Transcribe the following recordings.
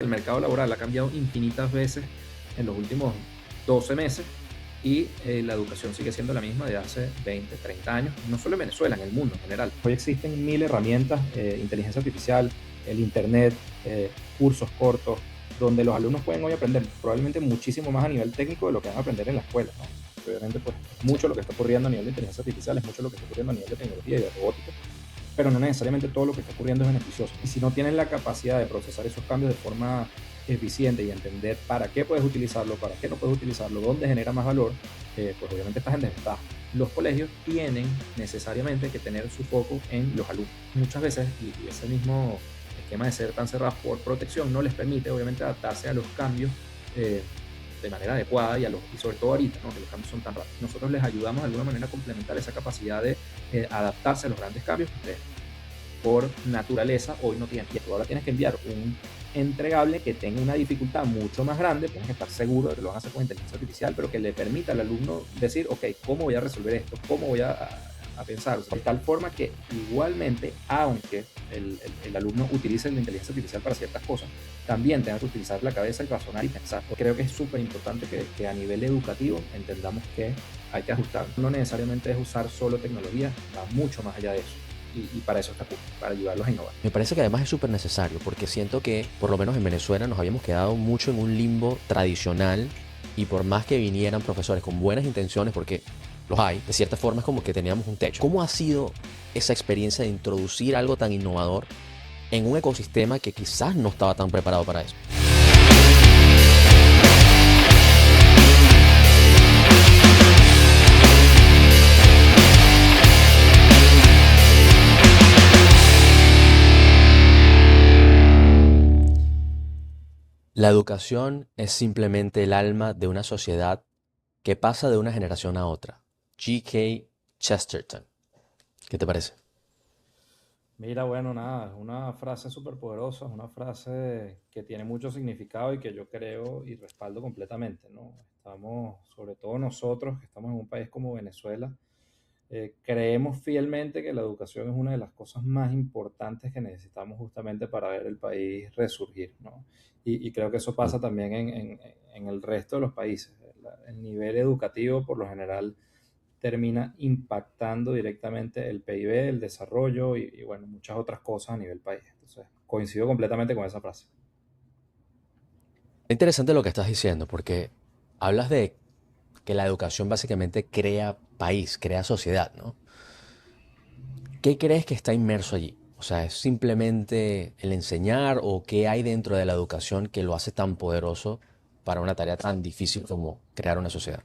el mercado laboral ha cambiado infinitas veces en los últimos 12 meses y la educación sigue siendo la misma de hace 20, 30 años, no solo en Venezuela, en el mundo en general. Hoy existen mil herramientas, inteligencia artificial, el internet, cursos cortos, donde los alumnos pueden hoy aprender probablemente muchísimo más a nivel técnico de lo que van a aprender en la escuela, ¿no? Obviamente, pues, mucho lo que está ocurriendo a nivel de inteligencia artificial, es mucho lo que está ocurriendo a nivel de tecnología y de robótica, pero no necesariamente todo lo que está ocurriendo es beneficioso. Y si no tienes la capacidad de procesar esos cambios de forma eficiente y entender para qué puedes utilizarlo, para qué no puedes utilizarlo, dónde genera más valor, pues obviamente estás en desventaja. Los colegios tienen necesariamente que tener su foco en los alumnos. Muchas veces, y ese mismo esquema de ser tan cerrados por protección no les permite obviamente adaptarse a los cambios de manera adecuada y sobre todo ahorita, ¿no? Que los cambios son tan rápidos. Nosotros les ayudamos de alguna manera a complementar esa capacidad de adaptarse a los grandes cambios que ustedes por naturaleza hoy no tienen. Y ahora tienes que enviar un entregable que tenga una dificultad mucho más grande, tienes que estar seguro de que lo van a hacer con inteligencia artificial, pero que le permita al alumno decir, ok, ¿cómo voy a resolver esto? ¿Cómo voy a pensar? O sea, de tal forma que igualmente, aunque el alumno utilice la inteligencia artificial para ciertas cosas, también tenga que utilizar la cabeza y razonar y pensar. Creo que es súper importante que a nivel educativo entendamos que hay que ajustar. No necesariamente es usar solo tecnología, va mucho más allá de eso. Y para eso está cool, para ayudarlos a innovar. Me parece que además es súper necesario porque siento que, por lo menos en Venezuela, nos habíamos quedado mucho en un limbo tradicional y por más que vinieran profesores con buenas intenciones, porque los hay, de cierta forma es como que teníamos un techo. ¿Cómo ha sido esa experiencia de introducir algo tan innovador en un ecosistema que quizás no estaba tan preparado para eso? La educación es simplemente el alma de una sociedad que pasa de una generación a otra. G.K. Chesterton. ¿Qué te parece? Mira, bueno, nada, es una frase súper poderosa, es una frase que tiene mucho significado y que yo creo y respaldo completamente, ¿no? Estamos, sobre todo nosotros, que estamos en un país como Venezuela, creemos fielmente que la educación es una de las cosas más importantes que necesitamos justamente para ver el país resurgir, ¿no? Y creo que eso pasa también en el resto de los países. El nivel educativo, por lo general, termina impactando directamente el PIB, el desarrollo y bueno, muchas otras cosas a nivel país. Entonces, coincido completamente con esa frase. Es interesante lo que estás diciendo, porque hablas de que la educación básicamente crea país, crea sociedad, ¿no? ¿Qué crees que está inmerso allí? O sea, ¿es simplemente el enseñar o qué hay dentro de la educación que lo hace tan poderoso para una tarea tan difícil como crear una sociedad?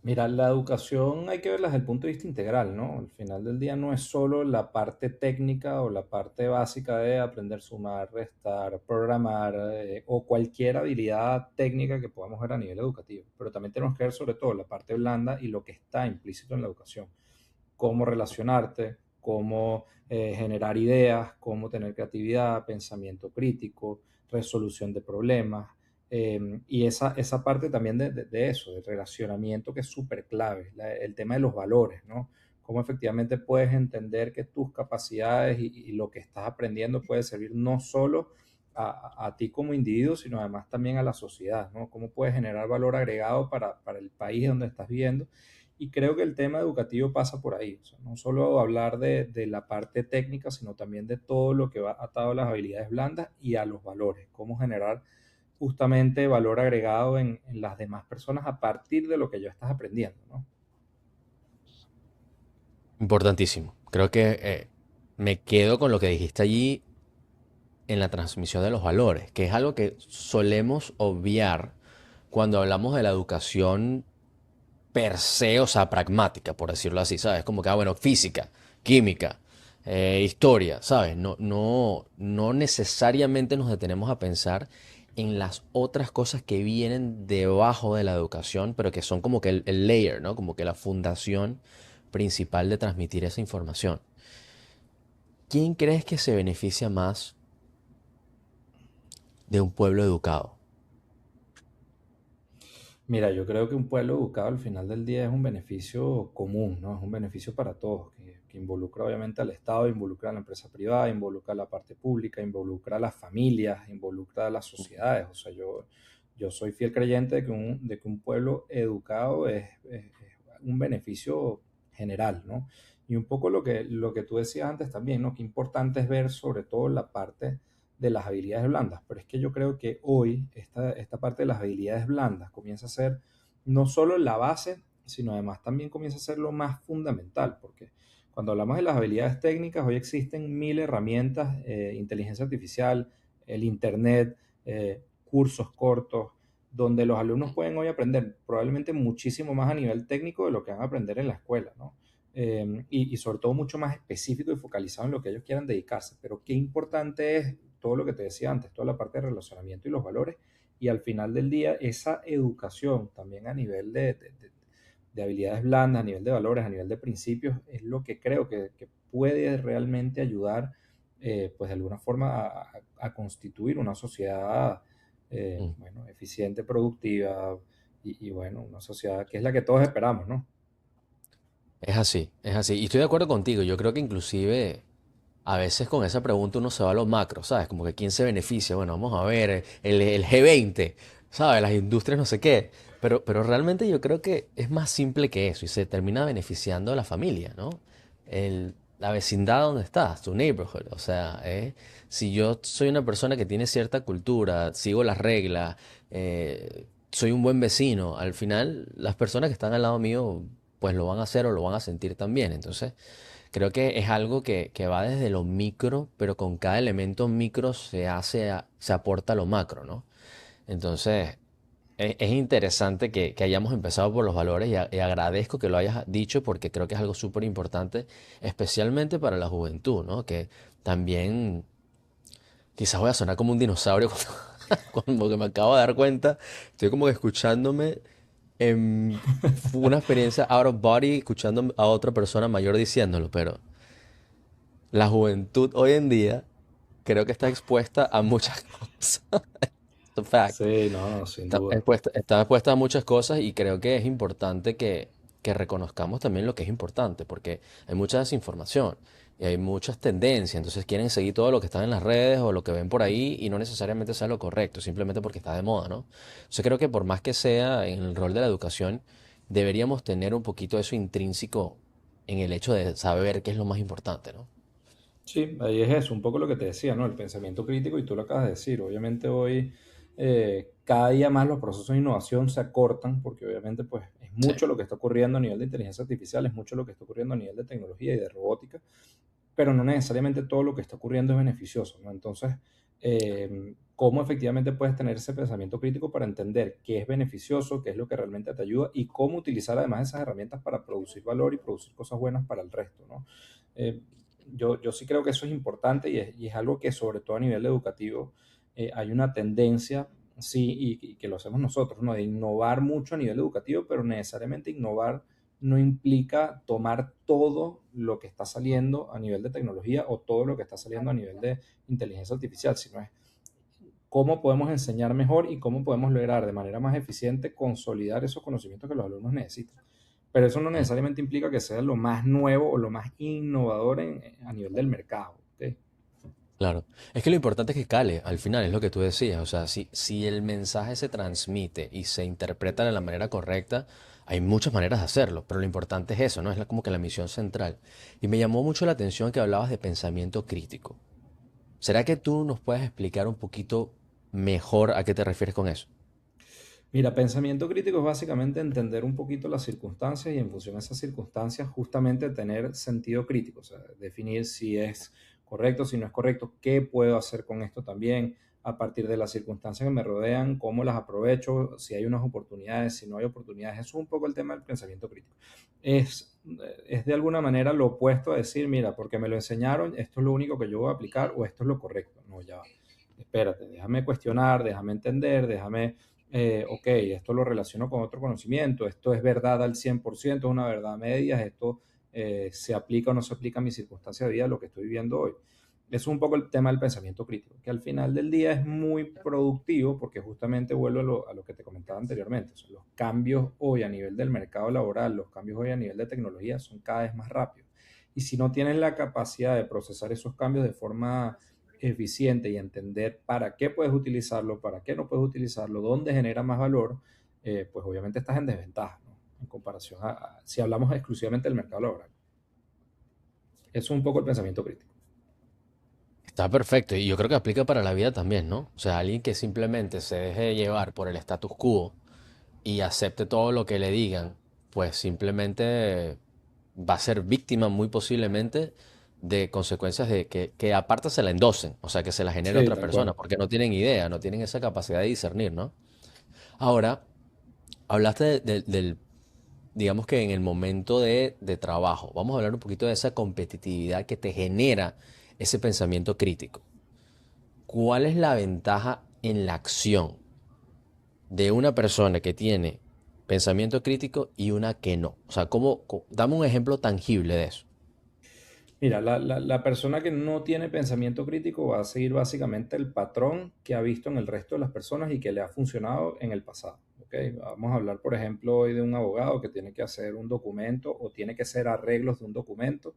Mira, la educación hay que verla desde el punto de vista integral, ¿no? Al final del día no es solo la parte técnica o la parte básica de aprender sumar, restar, programar o cualquier habilidad técnica que podamos ver a nivel educativo, pero también tenemos que ver sobre todo la parte blanda y lo que está implícito en la educación. Cómo relacionarte, cómo generar ideas, cómo tener creatividad, pensamiento crítico, resolución de problemas. Y esa parte también de eso, del relacionamiento que es súper clave, el tema de los valores, ¿no? Cómo efectivamente puedes entender que tus capacidades y lo que estás aprendiendo puede servir no solo a ti como individuo, sino además también a la sociedad, ¿no? Cómo puedes generar valor agregado para el país donde estás viviendo y creo que el tema educativo pasa por ahí, o sea, no solo hablar de la parte técnica, sino también de todo lo que va atado a las habilidades blandas y a los valores, cómo generar justamente valor agregado en las demás personas a partir de lo que ya estás aprendiendo, ¿no? Importantísimo. Creo que me quedo con lo que dijiste allí en la transmisión de los valores, que es algo que solemos obviar cuando hablamos de la educación per se, o sea, pragmática, por decirlo así, ¿sabes? Como que, bueno, física, química, historia, ¿sabes? No necesariamente nos detenemos a pensar en las otras cosas que vienen debajo de la educación, pero que son como que el layer, ¿no? Como que la fundación principal de transmitir esa información. ¿Quién crees que se beneficia más de un pueblo educado? Mira, yo creo que un pueblo educado al final del día es un beneficio común, ¿no? Es un beneficio para todos, que involucra obviamente al Estado, involucra a la empresa privada, involucra a la parte pública, involucra a las familias, involucra a las sociedades. O sea, yo soy fiel creyente de que un pueblo educado es un beneficio general, ¿no? Y un poco lo que tú decías antes también, ¿no? Qué importante es ver sobre todo la parte de las habilidades blandas, pero es que yo creo que hoy esta parte de las habilidades blandas comienza a ser no solo la base, sino además también comienza a ser lo más fundamental, porque cuando hablamos de las habilidades técnicas, hoy existen mil herramientas, inteligencia artificial, el Internet, cursos cortos, donde los alumnos pueden hoy aprender probablemente muchísimo más a nivel técnico de lo que van a aprender en la escuela, ¿no? Y sobre todo mucho más específico y focalizado en lo que ellos quieran dedicarse. Pero qué importante es todo lo que te decía antes, toda la parte de relacionamiento y los valores, y al final del día esa educación también a nivel de habilidades blandas, a nivel de valores, a nivel de principios, es lo que creo que puede realmente ayudar, pues de alguna forma a constituir una sociedad, Mm. bueno, eficiente, productiva y bueno, una sociedad que es la que todos esperamos, ¿no? Es así, es así. Y estoy de acuerdo contigo. Yo creo que inclusive a veces con esa pregunta uno se va a lo macro, ¿sabes? Como que quién se beneficia. Bueno, vamos a ver, el G20, ¿sabes? Las industrias no sé qué. Pero realmente yo creo que es más simple que eso y se termina beneficiando a la familia, ¿no? La vecindad donde estás, tu neighborhood. O sea, si yo soy una persona que tiene cierta cultura, sigo las reglas, soy un buen vecino, al final las personas que están al lado mío pues lo van a hacer o lo van a sentir también. Entonces, creo que es algo que va desde lo micro, pero con cada elemento micro se aporta lo macro, ¿no? Entonces, es interesante que hayamos empezado por los valores y agradezco que lo hayas dicho porque creo que es algo súper importante, especialmente para la juventud, ¿no? Que también quizás voy a sonar como un dinosaurio cuando que me acabo de dar cuenta, estoy como que escuchándome fue una experiencia out of body escuchando a otra persona mayor diciéndolo, pero la juventud hoy en día creo que está expuesta a muchas cosas. It's a fact. Sí, no, no, sin duda. Está expuesta a muchas cosas y creo que es importante que reconozcamos también lo que es importante, porque hay mucha desinformación y hay muchas tendencias, entonces quieren seguir todo lo que está en las redes o lo que ven por ahí y no necesariamente sea lo correcto, simplemente porque está de moda, ¿no? Entonces creo que por más que sea en el rol de la educación, deberíamos tener un poquito eso intrínseco en el hecho de saber qué es lo más importante, ¿no? Sí, ahí es eso, un poco lo que te decía, ¿no? El pensamiento crítico, y tú lo acabas de decir. Obviamente hoy, cada día más los procesos de innovación se acortan, porque obviamente pues es Sí. mucho lo que está ocurriendo a nivel de inteligencia artificial, es mucho lo que está ocurriendo a nivel de tecnología y de robótica, pero no necesariamente todo lo que está ocurriendo es beneficioso, ¿no? Entonces, ¿cómo efectivamente puedes tener ese pensamiento crítico para entender qué es beneficioso, qué es lo que realmente te ayuda y cómo utilizar además esas herramientas para producir valor y producir cosas buenas para el resto, ¿no? Eh, yo sí creo que eso es importante y es algo que sobre todo a nivel educativo, hay una tendencia, sí, y que lo hacemos nosotros, ¿no? De innovar mucho a nivel educativo, pero necesariamente innovar no implica tomar todo lo que está saliendo a nivel de tecnología o todo lo que está saliendo a nivel de inteligencia artificial, sino es cómo podemos enseñar mejor y cómo podemos lograr de manera más eficiente consolidar esos conocimientos que los alumnos necesitan. Pero eso no Mm. necesariamente implica que sea lo más nuevo o lo más innovador a nivel del mercado. ¿Ok? Claro. Es que lo importante es que cale, al final, es lo que tú decías. O sea, si el mensaje se transmite y se interpreta de la manera correcta, hay muchas maneras de hacerlo, pero lo importante es eso, ¿no? Es como que la misión central. Y me llamó mucho la atención que hablabas de pensamiento crítico. ¿Será que tú nos puedes explicar un poquito mejor a qué te refieres con eso? Mira, pensamiento crítico es básicamente entender un poquito las circunstancias y en función de esas circunstancias justamente tener sentido crítico, o sea, definir si es correcto, si no es correcto, qué puedo hacer con esto también a partir de las circunstancias que me rodean, cómo las aprovecho, si hay unas oportunidades, si no hay oportunidades. Eso es un poco el tema del pensamiento crítico. Es de alguna manera lo opuesto a decir, mira, porque me lo enseñaron, esto es lo único que yo voy a aplicar o esto es lo correcto. No, ya va. Espérate, déjame cuestionar, déjame entender, déjame ok, esto lo relaciono con otro conocimiento, esto es verdad al 100%, es una verdad a medias, esto se aplica o no se aplica a mi circunstancia de vida, lo que estoy viviendo hoy. es un poco el tema del pensamiento crítico, que al final del día es muy productivo porque justamente vuelvo a lo que te comentaba anteriormente. O sea, los cambios hoy a nivel del mercado laboral, los cambios hoy a nivel de tecnología son cada vez más rápidos. Y si no tienes la capacidad de procesar esos cambios de forma eficiente y entender para qué puedes utilizarlo, para qué no puedes utilizarlo, dónde genera más valor, pues obviamente estás en desventaja, ¿no? En comparación si hablamos exclusivamente del mercado laboral. Eso es un poco el pensamiento crítico. Está perfecto y yo creo que aplica para la vida también, ¿no? O sea, alguien que simplemente se deje llevar por el status quo y acepte todo lo que le digan, pues simplemente va a ser víctima muy posiblemente de consecuencias de que aparte se la endosen, o sea, que se la genere Sí, otra tal persona, cual. porque no tienen idea, no tienen esa capacidad de discernir, ¿no? Ahora, hablaste del, digamos que en el momento de trabajo, vamos a hablar un poquito de esa competitividad que te genera ese pensamiento crítico. ¿Cuál es la ventaja en la acción de una persona que tiene pensamiento crítico y una que no? O sea, dame un ejemplo tangible de eso. Mira, la persona que no tiene pensamiento crítico va a seguir básicamente el patrón que ha visto en el resto de las personas y que le ha funcionado en el pasado. ¿Ok? Vamos a hablar, por ejemplo, hoy de un abogado que tiene que hacer un documento o tiene que hacer arreglos de un documento.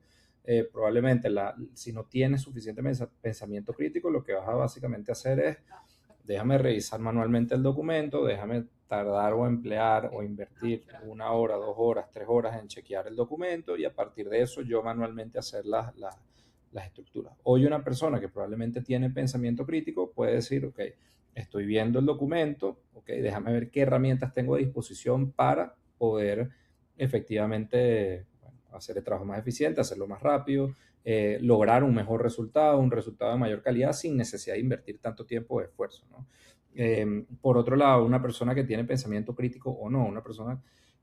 Probablemente si no tienes suficiente pensamiento crítico, lo que vas a básicamente hacer es déjame revisar manualmente el documento, déjame tardar o emplear o invertir 1 hora, 2 horas, 3 horas en chequear el documento y a partir de eso yo manualmente hacer las estructuras. Hoy una persona que probablemente tiene pensamiento crítico puede decir, ok, estoy viendo el documento, ok, déjame ver qué herramientas tengo a disposición para poder efectivamente bueno, hacer el trabajo más eficiente, hacerlo más rápido, lograr un mejor resultado, un resultado de mayor calidad sin necesidad de invertir tanto tiempo o esfuerzo, ¿no? Por otro lado, una persona que tiene pensamiento crítico o no, una persona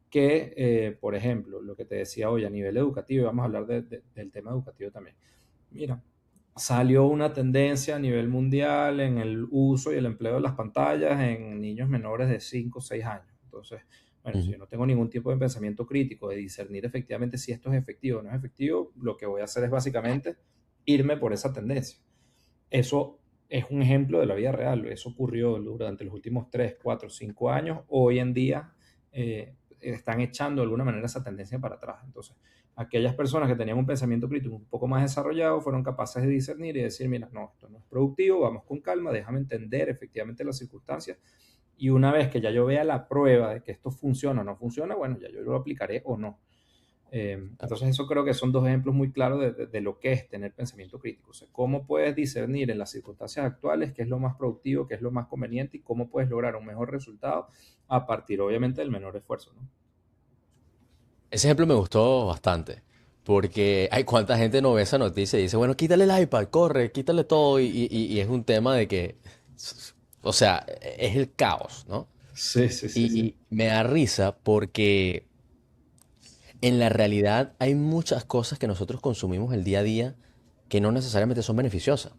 que, por ejemplo, lo que te decía hoy a nivel educativo, y vamos a hablar del tema educativo también. Mira, salió una tendencia a nivel mundial en el uso y el empleo de las pantallas en niños menores de 5 o 6 años. Entonces, bueno, si Ujú. yo no tengo ningún tipo de pensamiento crítico de discernir efectivamente si esto es efectivo o no es efectivo, lo que voy a hacer es básicamente irme por esa tendencia. Eso es un ejemplo de la vida real. Eso ocurrió durante los últimos 3, 4, 5 años. Hoy en día están echando de alguna manera esa tendencia para atrás. Entonces, aquellas personas que tenían un pensamiento crítico un poco más desarrollado fueron capaces de discernir y decir, mira, no, esto no es productivo, vamos con calma, déjame entender efectivamente las circunstancias. Y una vez que ya yo vea la prueba de que esto funciona o no funciona, bueno, ya yo lo aplicaré o no. Entonces eso creo que son dos ejemplos muy claros de lo que es tener pensamiento crítico. O sea, cómo puedes discernir en las circunstancias actuales qué es lo más productivo, qué es lo más conveniente y cómo puedes lograr un mejor resultado a partir obviamente del menor esfuerzo, ¿no? Ese ejemplo me gustó bastante, porque hay cuánta gente no ve esa noticia y dice, bueno, quítale el iPad, corre, quítale todo, y es un tema de que, o sea, es el caos, ¿no? Sí, sí, sí, sí. Y me da risa porque en la realidad hay muchas cosas que nosotros consumimos el día a día que no necesariamente son beneficiosas,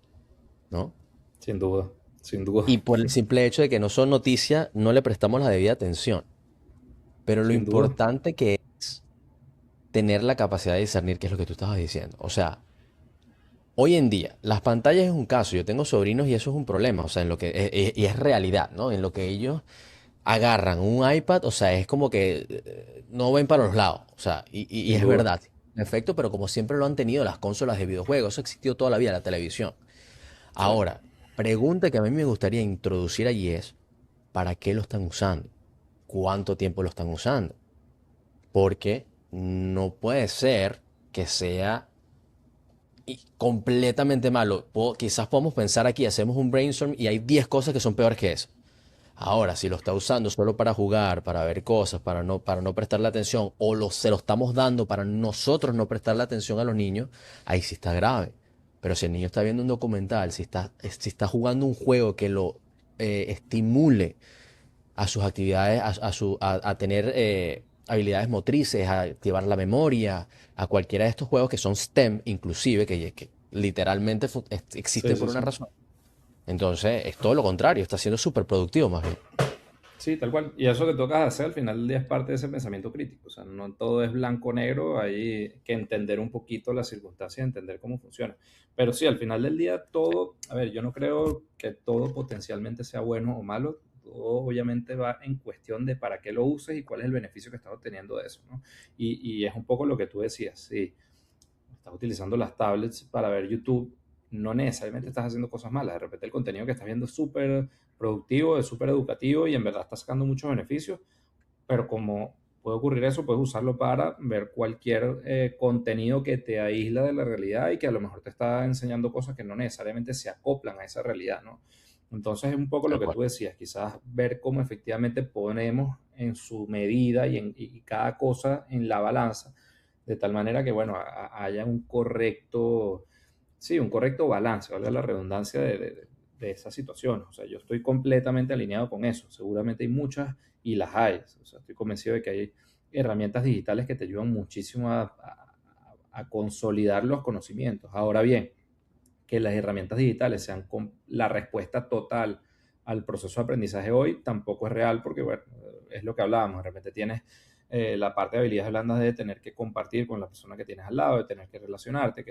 ¿no? Sin duda, sin duda, Y por el simple hecho de que no son noticias, no le prestamos la debida atención. Pero lo sin duda. importante que es tener la capacidad de discernir qué es lo que tú estabas diciendo. O sea, hoy en día, las pantallas es un caso. Yo tengo sobrinos y eso es un problema. O sea, en lo que, y es realidad, ¿no? En lo que ellos agarran un iPad, o sea, es como que no ven para los lados. O sea, y Sin es duda. verdad. En efecto, pero como siempre lo han tenido las consolas de videojuegos, eso existió toda la vida, la televisión. Sí. Ahora, pregunta que a mí me gustaría introducir allí es, ¿para qué lo están usando? ¿Cuánto tiempo lo están usando? Porque no puede ser que sea completamente malo. Quizás podemos pensar aquí, hacemos un brainstorm y hay 10 cosas que son peores que eso. Ahora, si lo está usando solo para jugar, para ver cosas, para no prestarle atención, o se lo estamos dando para nosotros no prestarle atención a los niños, ahí sí está grave. Pero si el niño está viendo un documental, si está jugando un juego que lo estimule a sus actividades, a tener habilidades motrices, a activar la memoria, a cualquiera de estos juegos que son STEM, inclusive, que literalmente Sí, existen sí, por una sí. razón. Entonces, es todo lo contrario, está siendo súper productivo más bien. Sí, tal cual. Y eso que tocas hacer al final del día es parte de ese pensamiento crítico. O sea, no todo es blanco o negro, hay que entender un poquito las circunstancias, entender cómo funciona. Pero sí, al final del día todo, a ver, yo no creo que todo potencialmente sea bueno o malo. Todo obviamente va en cuestión de para qué lo uses y cuál es el beneficio que estás obteniendo de eso, ¿no? Y es un poco lo que tú decías, sí, estás utilizando las tablets para ver YouTube, no necesariamente estás haciendo cosas malas. De repente el contenido que estás viendo es súper productivo, es súper educativo y en verdad estás sacando muchos beneficios, pero como puede ocurrir eso, puedes usarlo para ver cualquier contenido que te aísla de la realidad y que a lo mejor te está enseñando cosas que no necesariamente se acoplan a esa realidad, ¿no? Entonces es un poco lo Tal que cual. tú decías, quizás ver cómo efectivamente ponemos en su medida y cada cosa en la balanza, de tal manera que, bueno, haya un correcto, sí, un correcto balance, valga la redundancia de esa situación. O sea, yo estoy completamente alineado con eso. Seguramente hay muchas y las hay. O sea, estoy convencido de que hay herramientas digitales que te ayudan muchísimo a consolidar los conocimientos. Ahora bien, que las herramientas digitales sean la respuesta total al proceso de aprendizaje hoy tampoco es real porque, bueno, es lo que hablábamos. De repente tienes la parte de habilidades blandas de tener que compartir con la persona que tienes al lado, de tener que relacionarte,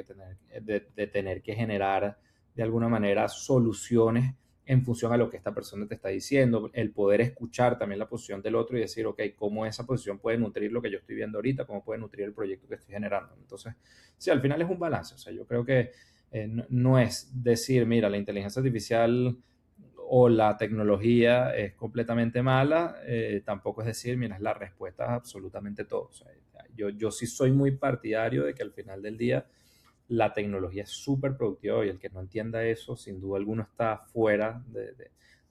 de tener que generar de alguna manera soluciones en función a lo que esta persona te está diciendo, el poder escuchar también la posición del otro y decir, ok, cómo esa posición puede nutrir lo que yo estoy viendo ahorita, cómo puede nutrir el proyecto que estoy generando. Entonces, sí, al final es un balance. O sea, yo creo que no es decir, mira, la inteligencia artificial o la tecnología es completamente mala, tampoco es decir, mira, es la respuesta a absolutamente todo. O sea, yo sí soy muy partidario de que al final del día la tecnología es súper productiva y el que no entienda eso, sin duda alguna, está fuera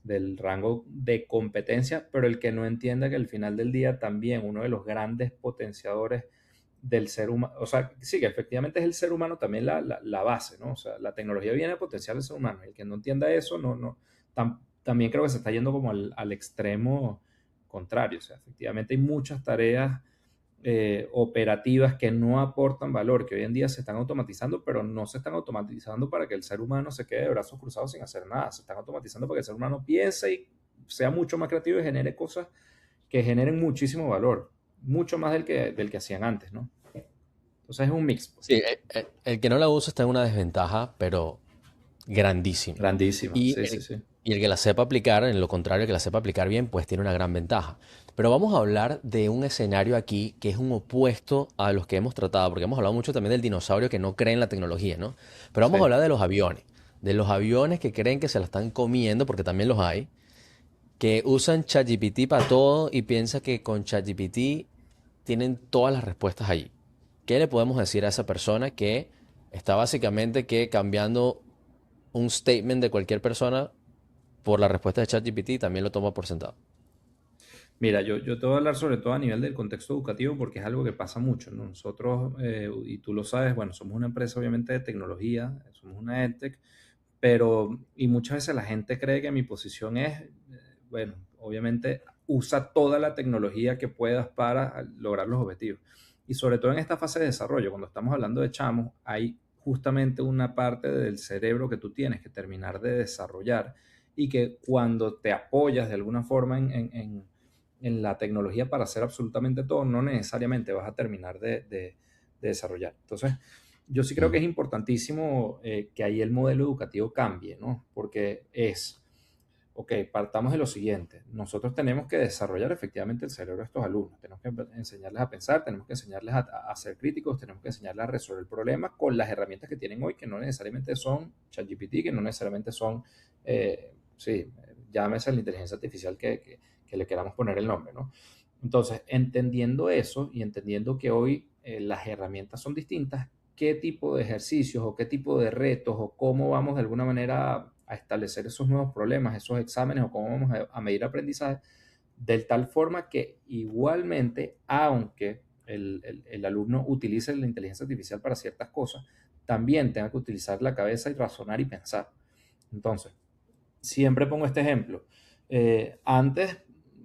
del rango de competencia, pero el que no entienda que al final del día también uno de los grandes potenciadores del ser humano, o sea, sí, que efectivamente es el ser humano también la base, ¿no? O sea, la tecnología viene a potenciar al ser humano. El que no entienda eso, también creo que se está yendo como al extremo contrario. O sea, efectivamente hay muchas tareas operativas que no aportan valor, que hoy en día se están automatizando, pero no se están automatizando para que el ser humano se quede de brazos cruzados sin hacer nada. Se están automatizando para que el ser humano piense y sea mucho más creativo y genere cosas que generen muchísimo valor, mucho más del que hacían antes, ¿no? Entonces es un mix, pues. Sí, el que no la usa está en una desventaja, pero grandísima. Grandísima, Y sí, sí, el, sí. y el que la sepa aplicar, en lo contrario, el que la sepa aplicar bien, pues tiene una gran ventaja. Pero vamos a hablar de un escenario aquí que es un opuesto a los que hemos tratado, porque hemos hablado mucho también del dinosaurio que no cree en la tecnología, ¿no? Pero vamos a Sí. hablar de los aviones que creen que se la están comiendo, porque también los hay, que usan ChatGPT para todo y piensa que con ChatGPT tienen todas las respuestas allí. ¿Qué le podemos decir a esa persona que está básicamente que cambiando un statement de cualquier persona por la respuesta de ChatGPT y también lo toma por sentado? Mira, yo te voy a hablar sobre todo a nivel del contexto educativo porque es algo que pasa mucho, ¿no? Nosotros, y tú lo sabes, bueno, somos una empresa obviamente de tecnología, somos una EdTech, pero, y muchas veces la gente cree que mi posición es, bueno, obviamente usa toda la tecnología que puedas para lograr los objetivos. Y sobre todo en esta fase de desarrollo, cuando estamos hablando de chamos, hay justamente una parte del cerebro que tú tienes que terminar de desarrollar y que cuando te apoyas de alguna forma en la tecnología para hacer absolutamente todo, no necesariamente vas a terminar de desarrollar. Entonces, yo sí creo que Mm. es importantísimo que ahí el modelo educativo cambie, ¿no? Porque ok, partamos de lo siguiente. Nosotros tenemos que desarrollar efectivamente el cerebro de estos alumnos. Tenemos que enseñarles a pensar, tenemos que enseñarles a ser críticos, tenemos que enseñarles a resolver problemas con las herramientas que tienen hoy, que no necesariamente son ChatGPT, que no necesariamente son, sí, llámese la inteligencia artificial que le queramos poner el nombre, ¿no? Entonces, entendiendo eso y entendiendo que hoy las herramientas son distintas, qué tipo de ejercicios o qué tipo de retos o cómo vamos de alguna manera a establecer esos nuevos problemas, esos exámenes o cómo vamos a medir aprendizaje, de tal forma que igualmente, aunque el alumno utilice la inteligencia artificial para ciertas cosas, también tenga que utilizar la cabeza y razonar y pensar. Entonces, siempre pongo este ejemplo. Antes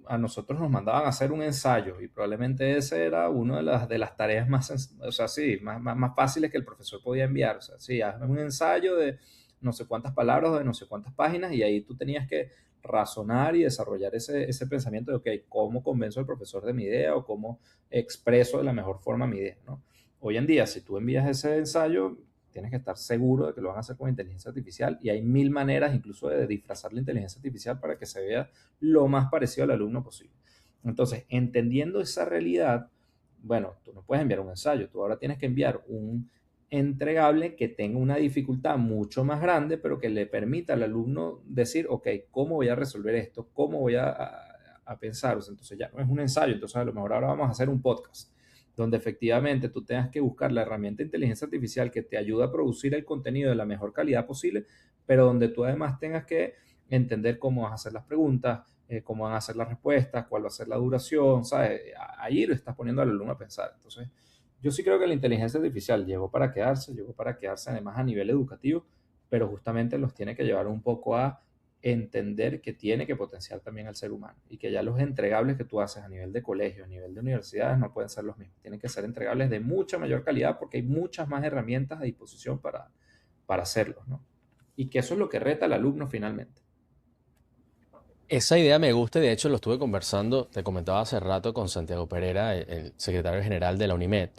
a nosotros nos mandaban a hacer un ensayo y probablemente ese era una de las tareas más, o sea, sí, más fáciles que el profesor podía enviar. O sea, sí, haz un ensayo de no sé cuántas palabras o de no sé cuántas páginas y ahí tú tenías que razonar y desarrollar ese pensamiento de, ok, ¿cómo convenzo al profesor de mi idea o cómo expreso de la mejor forma mi idea, ¿no? Hoy en día, si tú envías ese ensayo, tienes que estar seguro de que lo van a hacer con inteligencia artificial y hay mil maneras incluso de disfrazar la inteligencia artificial para que se vea lo más parecido al alumno posible. Entonces, entendiendo esa realidad, bueno, tú no puedes enviar un ensayo, tú ahora tienes que enviar un entregable que tenga una dificultad mucho más grande, pero que le permita al alumno decir, ok, ¿cómo voy a resolver esto? ¿Cómo voy a pensar? O sea, entonces ya no es un ensayo, entonces a lo mejor ahora vamos a hacer un podcast, donde efectivamente tú tengas que buscar la herramienta de inteligencia artificial que te ayuda a producir el contenido de la mejor calidad posible, pero donde tú además tengas que entender cómo vas a hacer las preguntas, cómo van a ser las respuestas, cuál va a ser la duración, ¿sabes? Ahí lo estás poniendo al alumno a pensar. Entonces, yo sí creo que la inteligencia artificial llegó para quedarse además a nivel educativo, pero justamente los tiene que llevar un poco a entender que tiene que potenciar también al ser humano y que ya los entregables que tú haces a nivel de colegio, a nivel de universidades, no pueden ser los mismos. Tienen que ser entregables de mucha mayor calidad porque hay muchas más herramientas a disposición para hacerlos, ¿no? Y que eso es lo que reta al alumno finalmente. Esa idea me gusta y de hecho lo estuve conversando, te comentaba hace rato con Santiago Pereira, el secretario general de la UNIMED,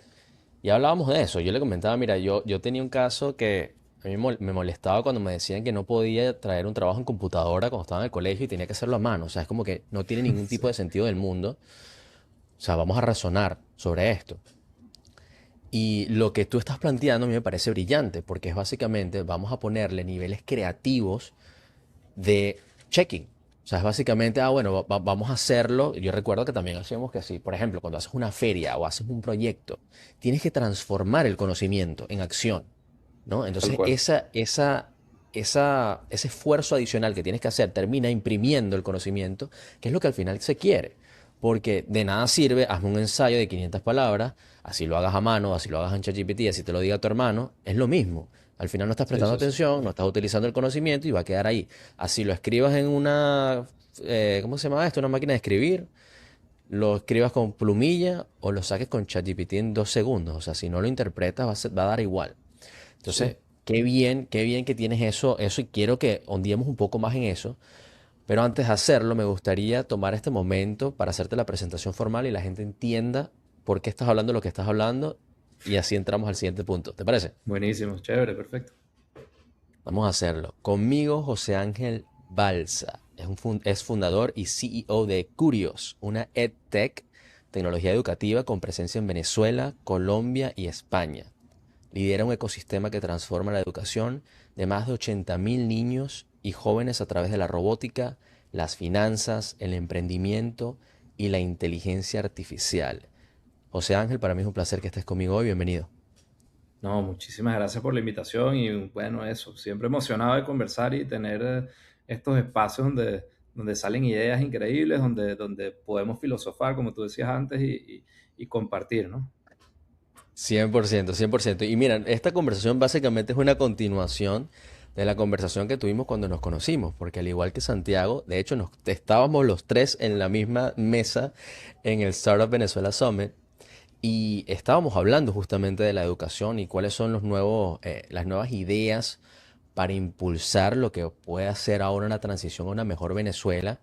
y hablábamos de eso. Yo le comentaba, mira, yo tenía un caso que a mí me molestaba cuando me decían que no podía traer un trabajo en computadora cuando estaba en el colegio y tenía que hacerlo a mano. O sea, es como que no tiene ningún tipo de Sí, sentido del mundo. O sea, vamos a razonar sobre esto. Y lo que tú estás planteando a mí me parece brillante, porque es básicamente, vamos a ponerle niveles creativos de checking. O sea, es básicamente, bueno, vamos a hacerlo. Yo recuerdo que también hacíamos que así, por ejemplo, cuando haces una feria o haces un proyecto, tienes que transformar el conocimiento en acción, ¿no? tal Entonces, cual. ese esfuerzo adicional que tienes que hacer termina imprimiendo el conocimiento, que es lo que al final se quiere. Porque de nada sirve, hazme un ensayo de 500 palabras, así lo hagas a mano, así lo hagas en ChatGPT, así te lo diga tu hermano, es lo mismo. Al final no estás Sí, prestando sí, sí. atención, no estás utilizando el conocimiento y va a quedar ahí. Así lo escribas en una, ¿cómo se llama esto? Una máquina de escribir, lo escribas con plumilla o lo saques con ChatGPT en 2 segundos. O sea, si no lo interpretas va a dar igual. Sí. Entonces, qué bien que tienes eso y quiero que ondeemos un poco más en eso. Pero antes de hacerlo, me gustaría tomar este momento para hacerte la presentación formal y la gente entienda por qué estás hablando lo que estás hablando y así entramos al siguiente punto. ¿Te parece? Buenísimo, chévere, perfecto. Vamos a hacerlo. Conmigo, José Ángel Balsa. Es fundador y CEO de Curios, una EdTech, tecnología educativa con presencia en Venezuela, Colombia y España. Lidera un ecosistema que transforma la educación de más de 80.000 niños y jóvenes a través de la robótica, las finanzas, el emprendimiento y la inteligencia artificial. José Ángel, para mí es un placer que estés conmigo hoy. Bienvenido. No, muchísimas gracias por la invitación y bueno, eso, siempre emocionado de conversar y tener estos espacios donde salen ideas increíbles, donde podemos filosofar, como tú decías antes, y compartir, ¿no? 100%, 100%. Y mira, esta conversación básicamente es una continuación de la conversación que tuvimos cuando nos conocimos, porque al igual que Santiago, de hecho estábamos los tres en la misma mesa en el Startup Venezuela Summit y estábamos hablando justamente de la educación y cuáles son las nuevas ideas para impulsar lo que puede ser ahora una transición a una mejor Venezuela,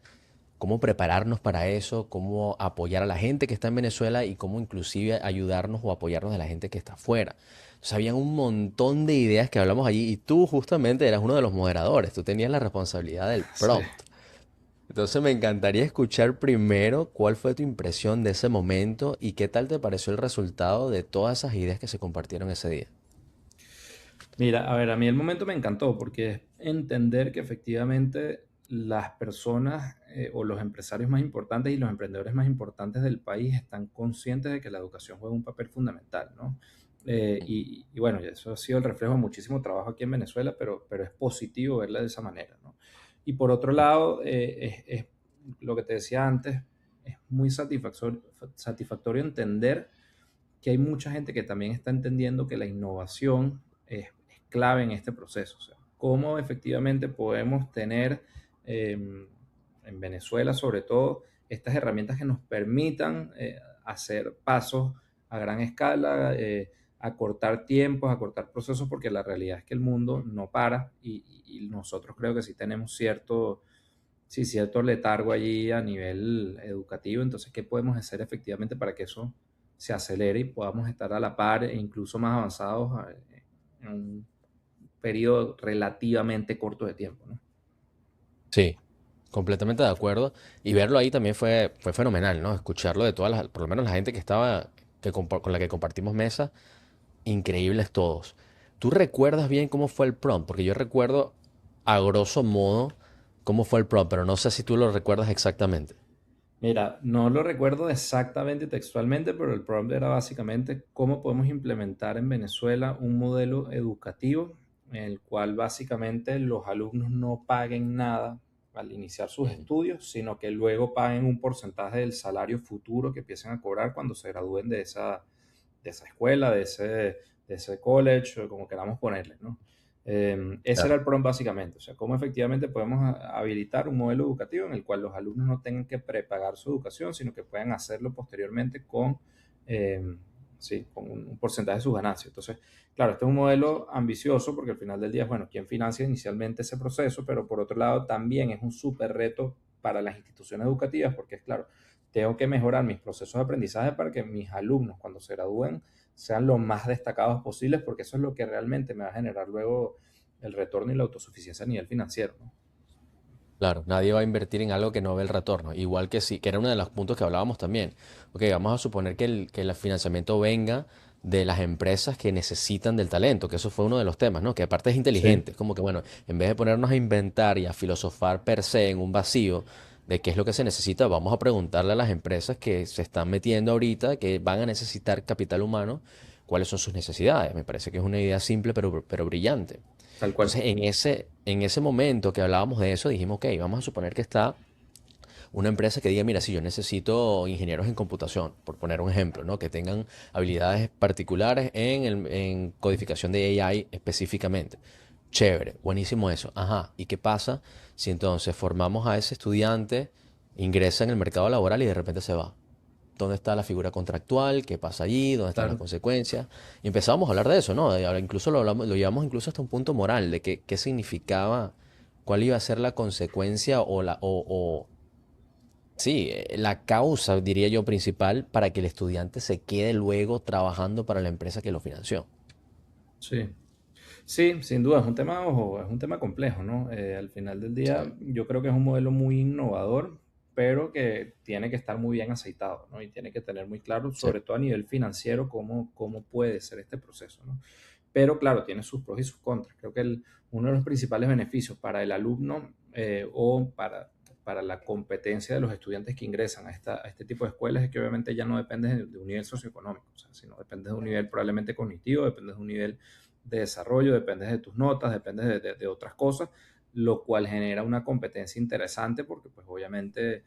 cómo prepararnos para eso, cómo apoyar a la gente que está en Venezuela y cómo inclusive ayudarnos o apoyarnos de la gente que está afuera. Entonces, habían un montón de ideas que hablamos allí y tú justamente eras uno de los moderadores, tú tenías la responsabilidad del Sí. prompt. Entonces me encantaría escuchar primero cuál fue tu impresión de ese momento y qué tal te pareció el resultado de todas esas ideas que se compartieron ese día. Mira, a ver, a mí el momento me encantó porque es entender que efectivamente las personas o los empresarios más importantes y los emprendedores más importantes del país están conscientes de que la educación juega un papel fundamental, ¿no? Y bueno, eso ha sido el reflejo de muchísimo trabajo aquí en Venezuela, pero es positivo verla de esa manera, ¿no? Y por otro lado, es lo que te decía antes, es muy satisfactorio entender que hay mucha gente que también está entendiendo que la innovación es clave en este proceso. O sea, cómo efectivamente podemos tener en Venezuela, sobre todo, estas herramientas que nos permitan hacer pasos a gran escala, acortar tiempos, acortar procesos, porque la realidad es que el mundo no para y nosotros creo que sí tenemos sí, cierto letargo allí a nivel educativo. Entonces, ¿qué podemos hacer efectivamente para que eso se acelere y podamos estar a la par e incluso más avanzados en un periodo relativamente corto de tiempo, ¿no? Sí, completamente de acuerdo. Y verlo ahí también fue fenomenal, ¿no? Escucharlo de todas las, por lo menos la gente que estaba, con la que compartimos mesa, increíbles todos. ¿Tú recuerdas bien cómo fue el prompt? Porque yo recuerdo a grosso modo cómo fue el prompt, pero no sé si tú lo recuerdas exactamente. Mira, no lo recuerdo exactamente textualmente, pero el prompt era básicamente cómo podemos implementar en Venezuela un modelo educativo en el cual básicamente los alumnos no paguen nada al iniciar sus Ujú. estudios, sino que luego paguen un porcentaje del salario futuro que empiecen a cobrar cuando se gradúen de esa escuela, de ese college, o como queramos ponerle, ¿no? Ese era Claro. el prompt básicamente, o sea, cómo efectivamente podemos habilitar un modelo educativo en el cual los alumnos no tengan que prepagar su educación, sino que puedan hacerlo posteriormente eh, sí, con un porcentaje de sus ganancias. Entonces, claro, este es un modelo ambicioso porque al final del día es, bueno, quien financia inicialmente ese proceso, pero por otro lado también es un súper reto para las instituciones educativas porque es claro, tengo que mejorar mis procesos de aprendizaje para que mis alumnos cuando se gradúen sean lo más destacados posibles, porque eso es lo que realmente me va a generar luego el retorno y la autosuficiencia a nivel financiero, ¿no? Claro, nadie va a invertir en algo que no ve el retorno. Igual que sí, que era uno de los puntos que hablábamos también. Ok, vamos a suponer que el financiamiento venga de las empresas que necesitan del talento, que eso fue uno de los temas, ¿no? Que aparte es Sí, inteligente, es como que, bueno, en vez de ponernos a inventar y a filosofar per se en un vacío de qué es lo que se necesita, vamos a preguntarle a las empresas que se están metiendo ahorita, que van a necesitar capital humano, cuáles son sus necesidades. Me parece que es una idea simple pero brillante. tal cual. Entonces, en ese momento que hablábamos de eso, dijimos, ok, vamos a suponer que está una empresa que diga, mira, si yo necesito ingenieros en computación, por poner un ejemplo, ¿no? Que tengan habilidades particulares en codificación de AI específicamente. Chévere, buenísimo eso. Ajá, ¿y qué pasa si entonces formamos a ese estudiante, ingresa en el mercado laboral y de repente se va? ¿Dónde está la figura contractual? ¿Qué pasa allí? ¿Dónde están las Claro. consecuencias? Y empezábamos a hablar de eso, ¿no? Ahora incluso lo llevamos incluso hasta un punto moral, de qué significaba, cuál iba a ser la consecuencia sí, la causa, diría yo, principal para que el estudiante se quede luego trabajando para la empresa que lo financió. Sí. Sí, sin duda, es un tema, ojo, es un tema complejo, ¿no? Al final del Sí, día, yo creo que es un modelo muy innovador, pero que tiene que estar muy bien aceitado, ¿no? Y tiene que tener muy claro, sí, sobre todo a nivel financiero, cómo puede ser este proceso, ¿no? Pero claro, tiene sus pros y sus contras. Creo que uno de los principales beneficios para el alumno o para la competencia de los estudiantes que ingresan a este tipo de escuelas es que obviamente ya no depende de un nivel socioeconómico, o sea, sino depende de un nivel probablemente cognitivo, depende de un nivel de desarrollo, depende de tus notas, depende de otras cosas, lo cual genera una competencia interesante porque pues obviamente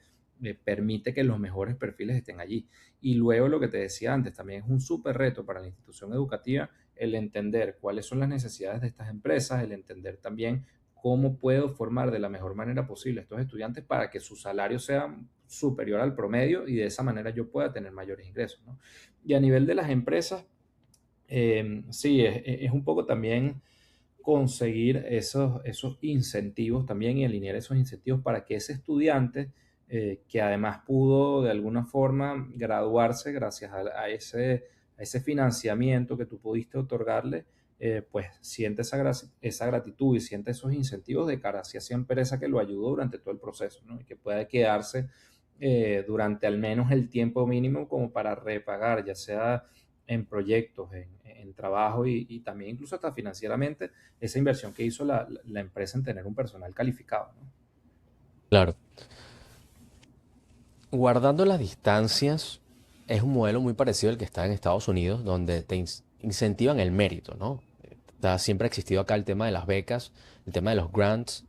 permite que los mejores perfiles estén allí. Y luego lo que te decía antes, también es un súper reto para la institución educativa el entender cuáles son las necesidades de estas empresas, el entender también cómo puedo formar de la mejor manera posible a estos estudiantes para que su salario sea superior al promedio y de esa manera yo pueda tener mayores ingresos, ¿no? Y a nivel de las empresas, sí, es un poco también conseguir esos incentivos también y alinear esos incentivos para que ese estudiante, que además pudo de alguna forma graduarse gracias a ese financiamiento que tú pudiste otorgarle, pues siente esa gratitud y siente esos incentivos de cara hacia esa empresa que lo ayudó durante todo el proceso, ¿no? Y que pueda quedarse durante al menos el tiempo mínimo como para repagar, ya sea en proyectos, en trabajo y también incluso hasta financieramente esa inversión que hizo la empresa en tener un personal calificado, ¿no? claro. Guardando las distancias, es un modelo muy parecido al que está en Estados Unidos, donde te incentivan el mérito, ¿no? Siempre ha existido acá el tema de las becas, el tema de los grants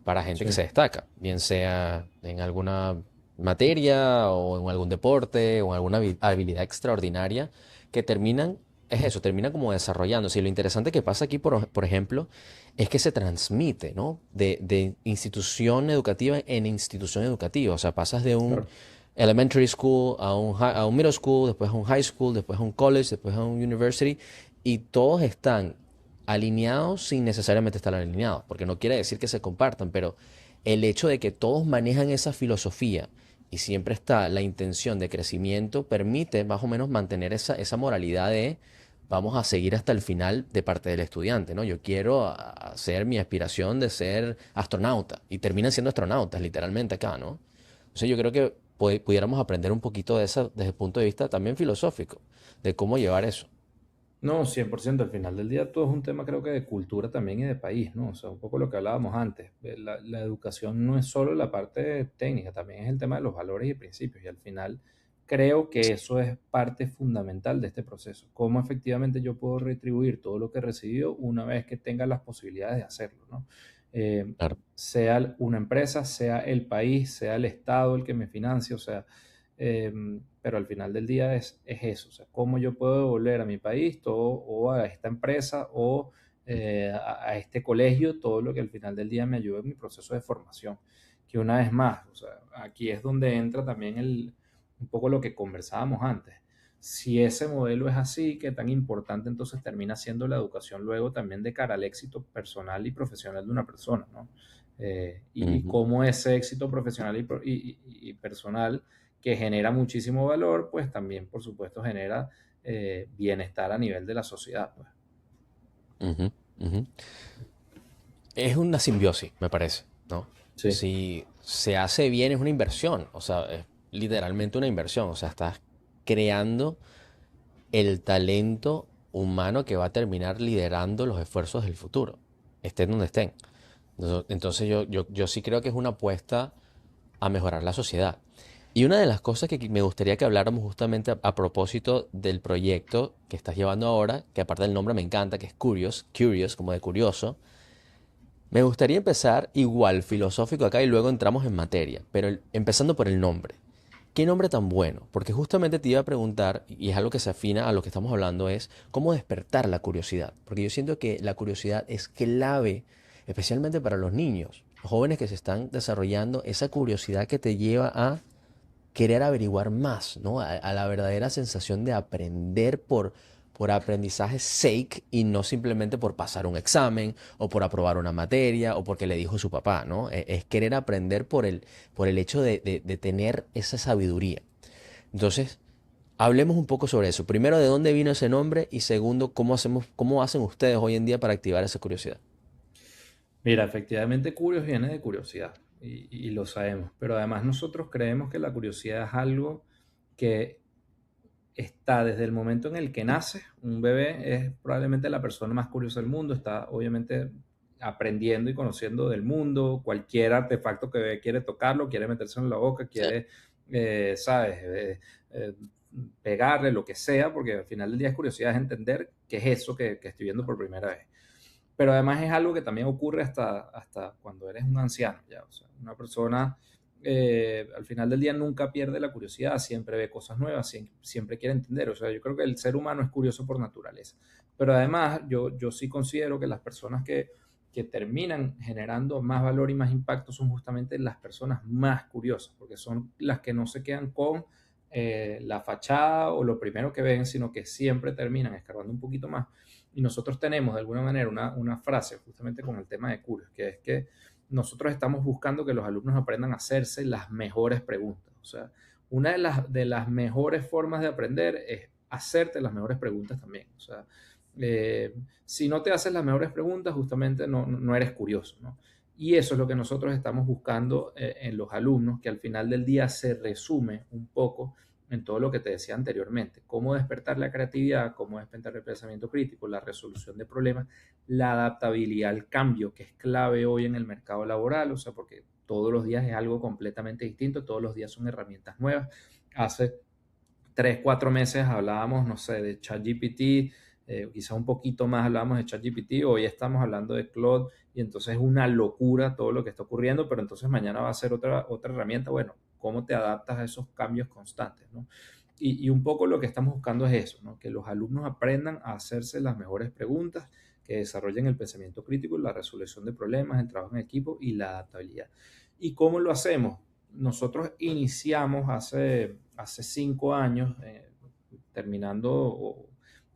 para gente Sí, que se destaca, bien sea en alguna materia o en algún deporte o en alguna habilidad extraordinaria que terminan, es eso, termina como desarrollándose. Y lo interesante que pasa aquí, por ejemplo, es que se transmite, ¿no? De institución educativa en institución educativa. O sea, pasas de un claro. elementary school a un middle school, después a un high school, después a un college, después a un university, y todos están alineados sin necesariamente estar alineados, porque no quiere decir que se compartan, pero el hecho de que todos manejan esa filosofía y siempre está la intención de crecimiento, permite más o menos mantener esa moralidad de vamos a seguir hasta el final de parte del estudiante, ¿no? Yo quiero hacer mi aspiración de ser astronauta y terminan siendo astronautas literalmente acá, ¿no? Entonces yo creo que pudiéramos aprender un poquito de eso desde el punto de vista también filosófico, de cómo llevar eso. No, 100%. Al final del día todo es un tema creo que de cultura también y de país, ¿no? O sea, un poco lo que hablábamos antes. La educación no es solo la parte técnica, también es el tema de los valores y principios. Y al final creo que eso es parte fundamental de este proceso. Cómo efectivamente yo puedo retribuir todo lo que he recibido una vez que tenga las posibilidades de hacerlo, ¿no? Claro. Sea una empresa, sea el país, sea el Estado el que me financie, o sea, eh, pero al final del día es eso, o sea, cómo yo puedo devolver a mi país todo, o a esta empresa o a este colegio todo lo que al final del día me ayude en mi proceso de formación. Que una vez más, o sea, aquí es donde entra también un poco lo que conversábamos antes. Si ese modelo es así, qué tan importante entonces termina siendo la educación luego también de cara al éxito personal y profesional de una persona, ¿no? Y Ujú. cómo ese éxito profesional y personal que genera muchísimo valor, pues también, por supuesto, genera bienestar a nivel de la sociedad, pues. Ujú, ujú. Es una simbiosis, me parece, ¿no? Sí. Si se hace bien es una inversión, o sea, es literalmente una inversión, o sea, estás creando el talento humano que va a terminar liderando los esfuerzos del futuro, estén donde estén. Entonces yo sí creo que es una apuesta a mejorar la sociedad. Y una de las cosas que me gustaría que habláramos justamente a propósito del proyecto que estás llevando ahora, que aparte del nombre me encanta, que es Curious, como de curioso, me gustaría empezar igual, filosófico acá y luego entramos en materia, pero empezando por el nombre. ¿Qué nombre tan bueno? Porque justamente te iba a preguntar, y es algo que se afina a lo que estamos hablando, es cómo despertar la curiosidad. Porque yo siento que la curiosidad es clave, especialmente para los niños, los jóvenes que se están desarrollando, esa curiosidad que te lleva a querer averiguar más, ¿no? A la verdadera sensación de aprender por aprendizaje sake y no simplemente por pasar un examen o por aprobar una materia o porque le dijo su papá, ¿no? Es querer aprender por el hecho de tener esa sabiduría. Entonces, hablemos un poco sobre eso. Primero, ¿de dónde vino ese nombre? Y segundo, cómo hacen ustedes hoy en día para activar esa curiosidad? Mira, efectivamente, curios viene de curiosidad y lo sabemos, pero además nosotros creemos que la curiosidad es algo que está desde el momento en el que nace. Un bebé es probablemente la persona más curiosa del mundo, está obviamente aprendiendo y conociendo del mundo, cualquier artefacto que ve quiere tocarlo, quiere meterse en la boca, Sí. quiere, ¿sabes? Eh, Pegarle, lo que sea, porque al final del día es curiosidad, es entender qué es eso que estoy viendo por primera vez. Pero además es algo que también ocurre hasta cuando eres un anciano, ya. O sea, una persona al final del día nunca pierde la curiosidad, siempre ve cosas nuevas, siempre quiere entender. O sea, yo creo que el ser humano es curioso por naturaleza. Pero además yo sí considero que las personas que terminan generando más valor y más impacto son justamente las personas más curiosas, porque son las que no se quedan con la fachada o lo primero que ven, sino que siempre terminan escarbando un poquito más. Y nosotros tenemos de alguna manera una frase justamente con el tema de Curios, que es que nosotros estamos buscando que los alumnos aprendan a hacerse las mejores preguntas. O sea, una de las mejores formas de aprender es hacerte las mejores preguntas también. O sea, si no te haces las mejores preguntas, justamente no eres curioso, ¿no? Y eso es lo que nosotros estamos buscando en los alumnos, que al final del día se resume un poco en todo lo que te decía anteriormente, cómo despertar la creatividad, cómo despertar el pensamiento crítico, la resolución de problemas, la adaptabilidad al cambio, que es clave hoy en el mercado laboral, o sea, porque todos los días es algo completamente distinto, todos los días son herramientas nuevas. Hace 3, 4 meses hablábamos, no sé, de ChatGPT, quizá un poquito más hablábamos de ChatGPT, hoy estamos hablando de Claude y entonces es una locura todo lo que está ocurriendo, pero entonces mañana va a ser otra herramienta. Bueno, ¿cómo te adaptas a esos cambios constantes, ¿no? Y un poco lo que estamos buscando es eso, ¿no? Que los alumnos aprendan a hacerse las mejores preguntas, que desarrollen el pensamiento crítico, la resolución de problemas, el trabajo en equipo y la adaptabilidad. ¿Y cómo lo hacemos? Nosotros iniciamos hace 5 años, terminando o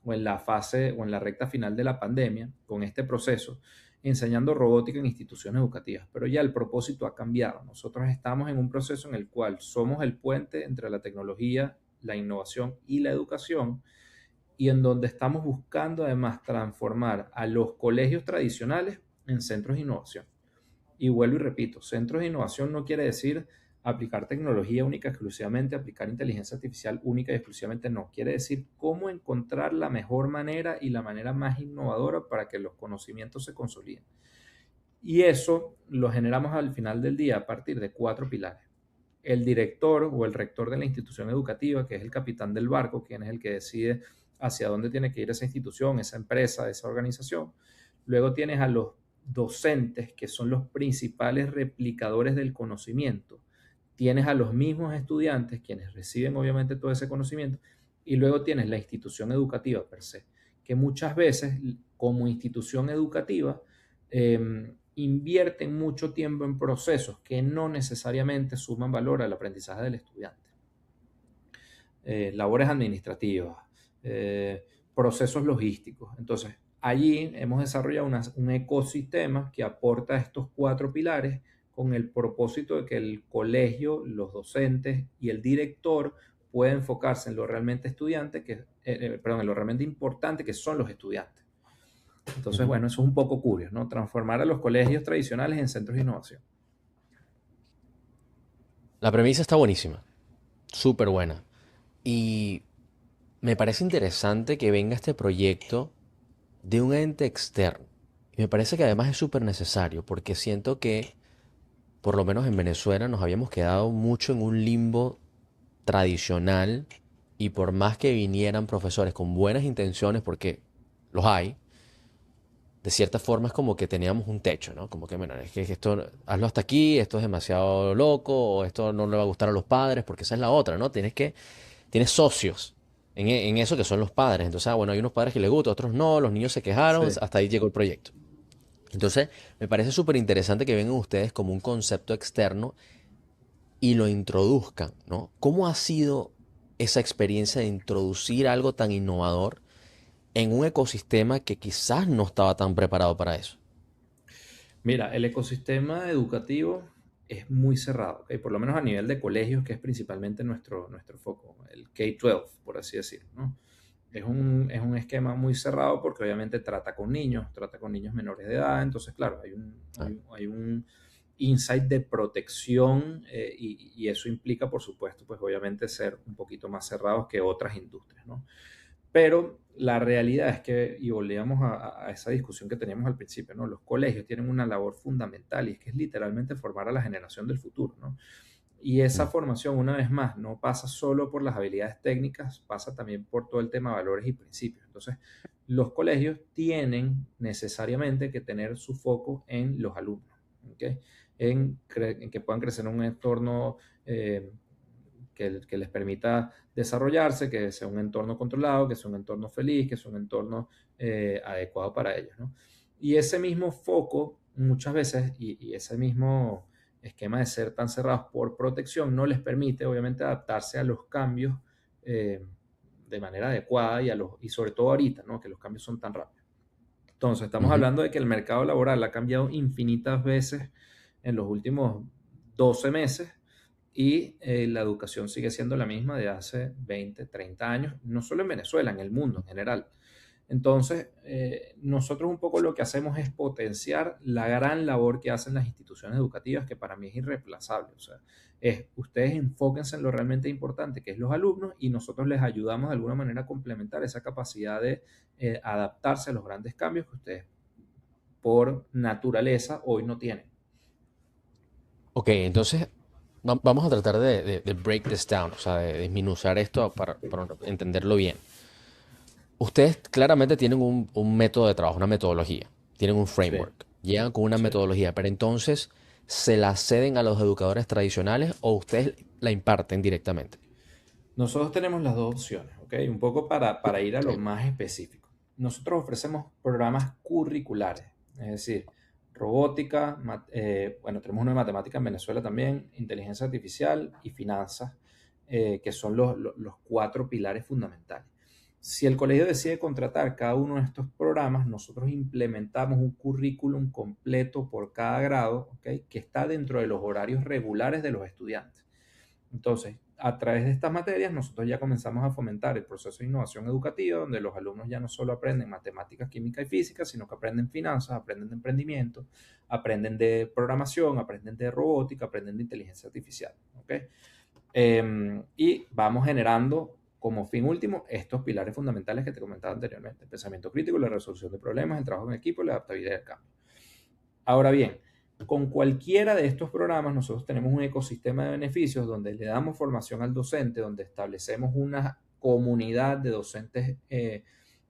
en la fase o en la recta final de la pandemia, con este proceso, enseñando robótica en instituciones educativas, pero ya el propósito ha cambiado. Nosotros estamos en un proceso en el cual somos el puente entre la tecnología, la innovación y la educación, y en donde estamos buscando además transformar a los colegios tradicionales en centros de innovación. Y vuelvo y repito, centros de innovación no quiere decir aplicar tecnología única exclusivamente, aplicar inteligencia artificial única y exclusivamente, no. Quiere decir cómo encontrar la mejor manera y la manera más innovadora para que los conocimientos se consoliden. Y eso lo generamos al final del día a partir de 4 pilares. El director o el rector de la institución educativa, que es el capitán del barco, quien es el que decide hacia dónde tiene que ir esa institución, esa empresa, esa organización. Luego tienes a los docentes, que son los principales replicadores del conocimiento. Tienes a los mismos estudiantes, quienes reciben obviamente todo ese conocimiento. Y luego tienes la institución educativa per se, que muchas veces como institución educativa invierten mucho tiempo en procesos que no necesariamente suman valor al aprendizaje del estudiante. Labores administrativas, procesos logísticos. Entonces, allí hemos desarrollado un ecosistema que aporta estos 4 pilares con el propósito de que el colegio, los docentes y el director puedan enfocarse en lo realmente en lo realmente importante, que son los estudiantes. Entonces, bueno, eso es un poco curioso, ¿no? Transformar a los colegios tradicionales en centros de innovación. La premisa está buenísima, súper buena. Y me parece interesante que venga este proyecto de un ente externo. Y me parece que además es súper necesario porque siento que, por lo menos en Venezuela, nos habíamos quedado mucho en un limbo tradicional y por más que vinieran profesores con buenas intenciones, porque los hay, de cierta forma es como que teníamos un techo, ¿no? Como que, bueno, es que esto, hazlo hasta aquí, esto es demasiado loco, o esto no le va a gustar a los padres, porque esa es la otra, ¿no? Tienes socios en eso que son los padres. Entonces, bueno, hay unos padres que les gusta, otros no, los niños se quejaron, Sí. hasta ahí llegó el proyecto. Entonces, me parece súper interesante que vengan ustedes como un concepto externo y lo introduzcan, ¿no? ¿Cómo ha sido esa experiencia de introducir algo tan innovador en un ecosistema que quizás no estaba tan preparado para eso? Mira, el ecosistema educativo es muy cerrado, ¿ok? Por lo menos a nivel de colegios, que es principalmente nuestro foco, el K-12, por así decirlo, ¿no? Es un esquema muy cerrado porque obviamente trata con niños menores de edad, entonces claro, Ah, hay un insight de protección y eso implica, por supuesto, pues obviamente ser un poquito más cerrados que otras industrias, ¿no? Pero la realidad es que, y volvíamos a esa discusión que teníamos al principio, ¿no? Los colegios tienen una labor fundamental y es que es literalmente formar a la generación del futuro, ¿no? Y esa mm. formación, una vez más, no pasa solo por las habilidades técnicas, pasa también por todo el tema de valores y principios. Entonces, los colegios tienen necesariamente que tener su foco en los alumnos, ¿ok? En que puedan crecer en un entorno que les permita desarrollarse, que sea un entorno controlado, que sea un entorno feliz, que sea un entorno adecuado para ellos, ¿no? Y ese mismo foco, muchas veces, y ese mismo esquema de ser tan cerrados por protección, no les permite, obviamente, adaptarse a los cambios de manera adecuada y sobre todo ahorita, ¿no? Que los cambios son tan rápidos. Entonces, estamos Ujú. hablando de que el mercado laboral ha cambiado infinitas veces en los últimos 12 meses y la educación sigue siendo la misma de hace 20, 30 años, no solo en Venezuela, en el mundo en general. Entonces, nosotros un poco lo que hacemos es potenciar la gran labor que hacen las instituciones educativas, que para mí es irreemplazable. O sea, ustedes enfóquense en lo realmente importante, que es los alumnos, y nosotros les ayudamos de alguna manera a complementar esa capacidad de adaptarse a los grandes cambios que ustedes por naturaleza hoy no tienen. Ok, entonces vamos a tratar de break this down, o sea, de desminuzar esto para entenderlo bien. Ustedes claramente tienen un método de trabajo, una metodología, tienen un Sí, framework, llegan con una sí. metodología, pero entonces ¿se la ceden a los educadores tradicionales o ustedes la imparten directamente? Nosotros tenemos las dos opciones, ¿ok? Un poco para ir a lo Ok. más específico. Nosotros ofrecemos programas curriculares, es decir, robótica, bueno, tenemos uno de matemática en Venezuela también, inteligencia artificial y finanzas, que son los 4 pilares fundamentales. Si el colegio decide contratar cada uno de estos programas, nosotros implementamos un currículum completo por cada grado, ¿ok? Que está dentro de los horarios regulares de los estudiantes. Entonces, a través de estas materias, nosotros ya comenzamos a fomentar el proceso de innovación educativa, donde los alumnos ya no solo aprenden matemáticas, química y física, sino que aprenden finanzas, aprenden de emprendimiento, aprenden de programación, aprenden de robótica, aprenden de inteligencia artificial. ¿Ok? Y vamos generando como fin último estos pilares fundamentales que te comentaba anteriormente: el pensamiento crítico, la resolución de problemas, el trabajo en equipo y la adaptabilidad al cambio. Ahora bien, con cualquiera de estos programas nosotros tenemos un ecosistema de beneficios donde le damos formación al docente, donde establecemos una comunidad de docentes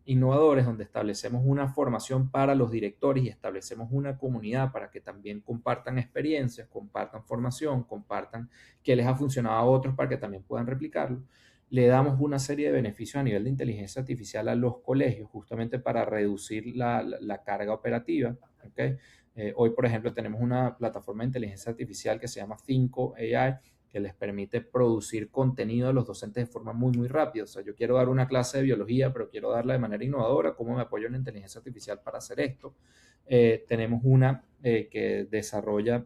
innovadores, donde establecemos una formación para los directores y establecemos una comunidad para que también compartan experiencias, compartan formación, compartan qué les ha funcionado a otros para que también puedan replicarlo. Le damos una serie de beneficios a nivel de inteligencia artificial a los colegios, justamente para reducir la carga operativa. ¿Okay? Hoy, por ejemplo, tenemos una plataforma de inteligencia artificial que se llama 5 AI, que les permite producir contenido a los docentes de forma muy rápida. O sea, yo quiero dar una clase de biología, pero quiero darla de manera innovadora. ¿Cómo me apoyo en la inteligencia artificial para hacer esto? Tenemos una que desarrolla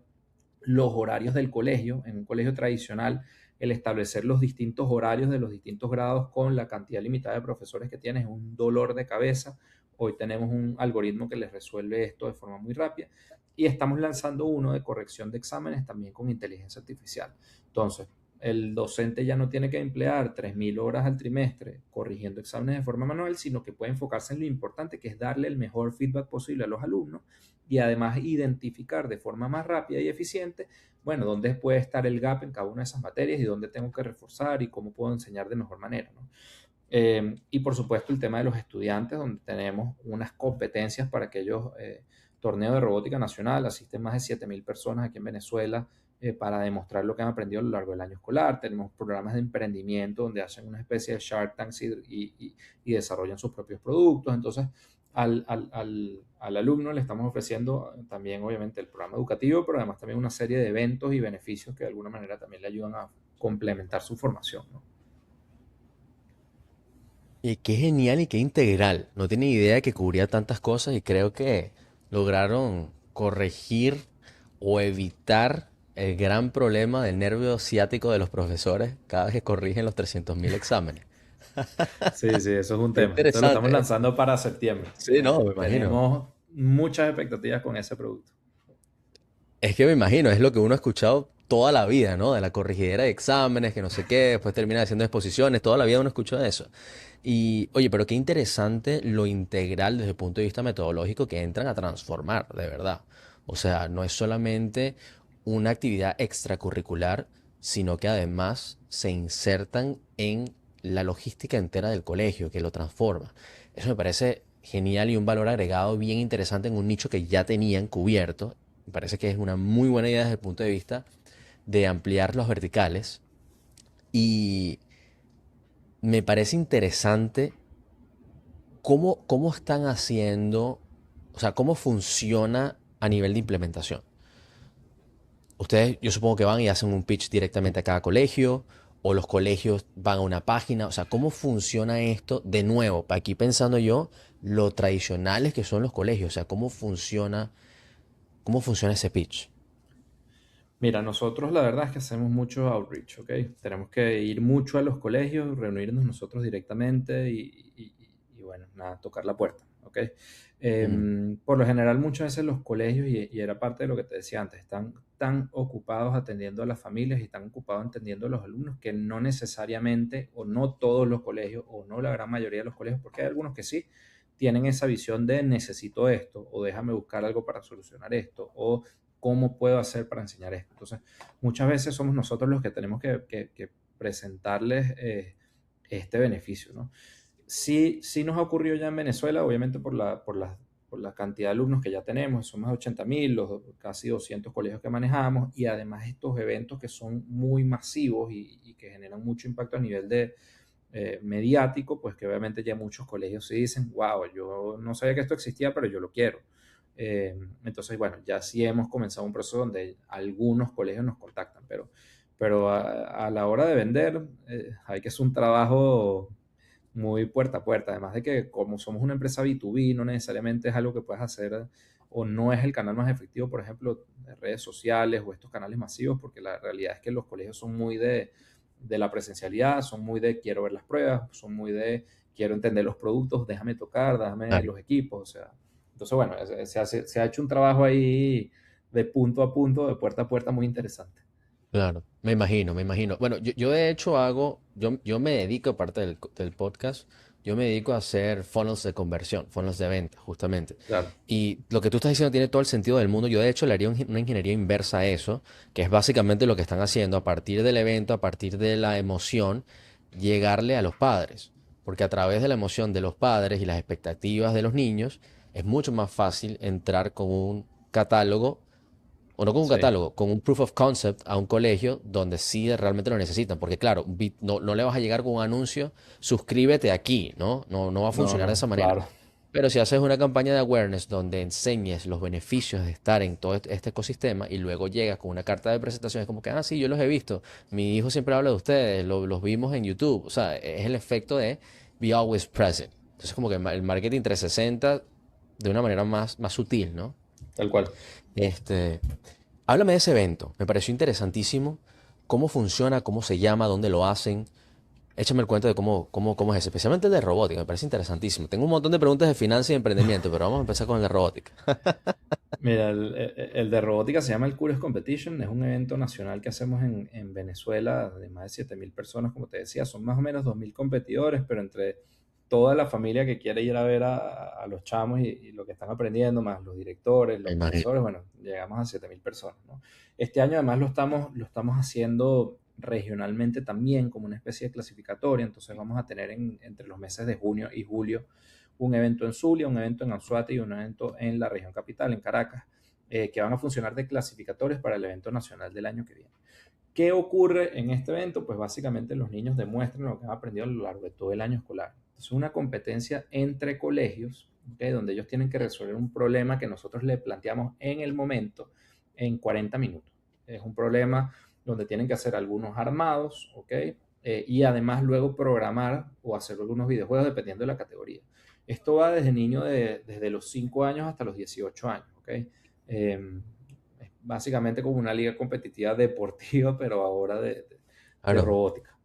los horarios del colegio. En un colegio tradicional, el establecer los distintos horarios de los distintos grados con la cantidad limitada de profesores que tienes es un dolor de cabeza. Hoy tenemos un algoritmo que les resuelve esto de forma muy rápida, y estamos lanzando uno de corrección de exámenes también con inteligencia artificial. Entonces, el docente ya no tiene que emplear 3.000 horas al trimestre corrigiendo exámenes de forma manual, sino que puede enfocarse en lo importante, que es darle el mejor feedback posible a los alumnos y además identificar de forma más rápida y eficiente, bueno, dónde puede estar el gap en cada una de esas materias y dónde tengo que reforzar y cómo puedo enseñar de mejor manera, ¿no? Y por supuesto el tema de los estudiantes, donde tenemos unas competencias para aquellos torneos de robótica nacional. Asisten más de 7.000 personas aquí en Venezuela para demostrar lo que han aprendido a lo largo del año escolar. Tenemos programas de emprendimiento donde hacen una especie de Shark Tanks y desarrollan sus propios productos. Entonces, al alumno le estamos ofreciendo también, obviamente, el programa educativo, pero además también una serie de eventos y beneficios que de alguna manera también le ayudan a complementar su formación, ¿no? Y qué genial y qué integral. No tenía idea de que cubría tantas cosas y creo que lograron corregir o evitar el gran problema del nervio ciático de los profesores cada vez que corrigen los 300.000 exámenes. Sí, sí, eso es un Qué tema. Esto lo estamos interesante, ¿eh? lanzando para septiembre. Sí, no, me imagino. Tenemos muchas expectativas con ese producto. Es que me imagino, es lo que uno ha escuchado toda la vida, ¿no? De la corregidera de exámenes, que no sé qué, después termina haciendo exposiciones, toda la vida uno escuchó eso. Y oye, pero qué interesante lo integral desde el punto de vista metodológico que entran a transformar, de verdad. O sea, no es solamente una actividad extracurricular, sino que además se insertan en la logística entera del colegio, que lo transforma. Eso me parece genial y un valor agregado bien interesante en un nicho que ya tenían cubierto. Me parece que es una muy buena idea desde el punto de vista de ampliar los verticales. Y me parece interesante cómo están haciendo, o sea, cómo funciona a nivel de implementación. Ustedes, yo supongo que van y hacen un pitch directamente a cada colegio, o los colegios van a una página, o sea, ¿cómo funciona esto? De nuevo, aquí pensando yo, lo tradicionales que son los colegios, o sea, cómo funciona ese pitch. Mira, nosotros la verdad es que hacemos mucho outreach, ¿ok? Tenemos que ir mucho a los colegios, reunirnos nosotros directamente y bueno, nada, tocar la puerta, ¿ok? Ujú. Por lo general, muchas veces los colegios, y era parte de lo que te decía antes, están tan ocupados atendiendo a las familias y tan ocupados atendiendo a los alumnos que no necesariamente, o no todos los colegios, o no la gran mayoría de los colegios, porque hay algunos que sí tienen esa visión de necesito esto, o déjame buscar algo para solucionar esto, o cómo puedo hacer para enseñar esto. Entonces, muchas veces somos nosotros los que tenemos que presentarles este beneficio, ¿no? Sí, sí nos ha ocurrido ya en Venezuela, obviamente por la cantidad de alumnos que ya tenemos, son más de 80.000, los casi 200 colegios que manejamos, y además estos eventos que son muy masivos y que generan mucho impacto a nivel de mediático, pues que obviamente ya muchos colegios se dicen, wow, yo no sabía que esto existía, pero yo lo quiero. Entonces, bueno, ya sí hemos comenzado un proceso donde algunos colegios nos contactan, pero a la hora de vender hay que hacer un trabajo muy puerta a puerta. Además de que como somos una empresa B2B, no necesariamente es algo que puedes hacer o no es el canal más efectivo, por ejemplo, de redes sociales o estos canales masivos, porque la realidad es que los colegios son muy de la presencialidad, son muy de quiero ver las pruebas, son muy de quiero entender los productos, déjame tocar, déjame Claro. los equipos, o sea. Entonces, bueno, se ha hecho un trabajo ahí de punto a punto, de puerta a puerta muy interesante. Claro, me imagino, me imagino. Bueno, yo de hecho hago, yo me dedico, aparte del podcast, yo me dedico a hacer funnels de conversión, funnels de venta, justamente. Claro. Y lo que tú estás diciendo tiene todo el sentido del mundo. Yo de hecho le haría una ingeniería inversa a eso, que es básicamente lo que están haciendo a partir del evento, a partir de la emoción, llegarle a los padres. Porque a través de la emoción de los padres y las expectativas de los niños, es mucho más fácil entrar con un catálogo o no con un Sí. catálogo, con un proof of concept a un colegio donde sí realmente lo necesitan. Porque claro, no le vas a llegar con un anuncio, suscríbete aquí, ¿no? No va a No, funcionar de esa no, manera. claro. Pero si haces una campaña de awareness donde enseñes los beneficios de estar en todo este ecosistema y luego llegas con una carta de presentación, es como que, ah, sí, yo los he visto, mi hijo siempre habla de ustedes, los vimos en YouTube. O sea, es el efecto de be always present. Entonces, como que el marketing 360 de una manera más sutil, ¿no? Tal cual. Este, Háblame de ese evento. Me pareció interesantísimo. ¿Cómo funciona? ¿Cómo se llama? ¿Dónde lo hacen? Échame el cuento de cómo es ese, especialmente el de robótica. Me parece interesantísimo. Tengo un montón de preguntas de finanzas y emprendimiento, pero vamos a empezar con el de robótica. Mira, el de robótica se llama el Curious Competition, es un evento nacional que hacemos en Venezuela de más de 7.000 personas, como te decía, son más o menos 2.000 competidores, pero entre toda la familia que quiere ir a ver a los chamos y lo que están aprendiendo, más los directores, Me los imagino. profesores, bueno, llegamos a 7.000 personas, ¿no? Este año además lo estamos haciendo regionalmente también como una especie de clasificatoria, entonces vamos a tener entre los meses de junio y julio un evento en Zulia, un evento en Anzoátegui y un evento en la región capital, en Caracas, que van a funcionar de clasificatorios para el evento nacional del año que viene. ¿Qué ocurre en este evento? Pues básicamente los niños demuestran lo que han aprendido a lo largo de todo el año escolar. Es una competencia entre colegios, ¿okay? Donde ellos tienen que resolver un problema que nosotros le planteamos en el momento en 40 minutos. Es un problema donde tienen que hacer algunos armados, ¿ok? Y además luego programar o hacer algunos videojuegos dependiendo de la categoría. Esto va desde niños desde los 5 años hasta los 18 años, ¿ok? Es básicamente como una liga competitiva deportiva, pero ahora de Claro. robótica.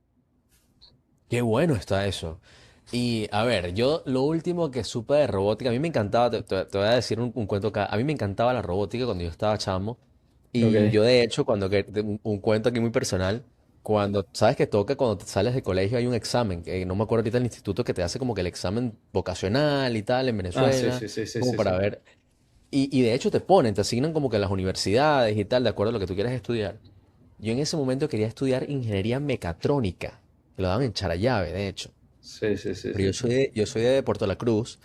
Qué bueno está eso. Y a ver, yo lo último que supe de robótica, a mí me encantaba, te voy a decir un cuento acá, a mí me encantaba la robótica cuando yo estaba chamo. Y Ok. yo de hecho, un cuento aquí muy personal, cuando, sabes que toca cuando te sales de colegio hay un examen, que no me acuerdo ahorita el instituto que te hace como que el examen vocacional y tal en Ah, sí, Venezuela, sí, sí, sí, como sí, para sí. ver. Y de hecho te ponen, te asignan como que las universidades y tal, de acuerdo a lo que tú quieras estudiar. Yo en ese momento quería estudiar ingeniería mecatrónica, que lo daban en Charallave, de hecho. Sí, sí, sí, Pero sí, sí. yo soy de Puerto La Cruz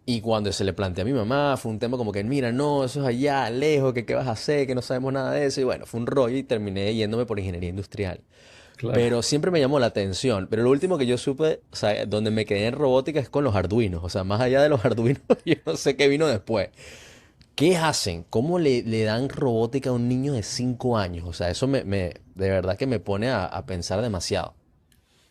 y cuando se le planteó a mi mamá fue un tema como que, mira, no, eso es allá, lejos, que qué vas a hacer, que no sabemos nada de eso. Y bueno, fue un rollo y terminé yéndome por ingeniería industrial. Claro. Pero siempre me llamó la atención. Pero lo último que yo supe, o sea, donde me quedé en robótica es con los arduinos. O sea, más allá de los arduinos, yo no sé qué vino después. ¿Qué hacen? ¿Cómo le dan robótica a un niño de 5 años? O sea, eso de verdad que me pone a pensar demasiado.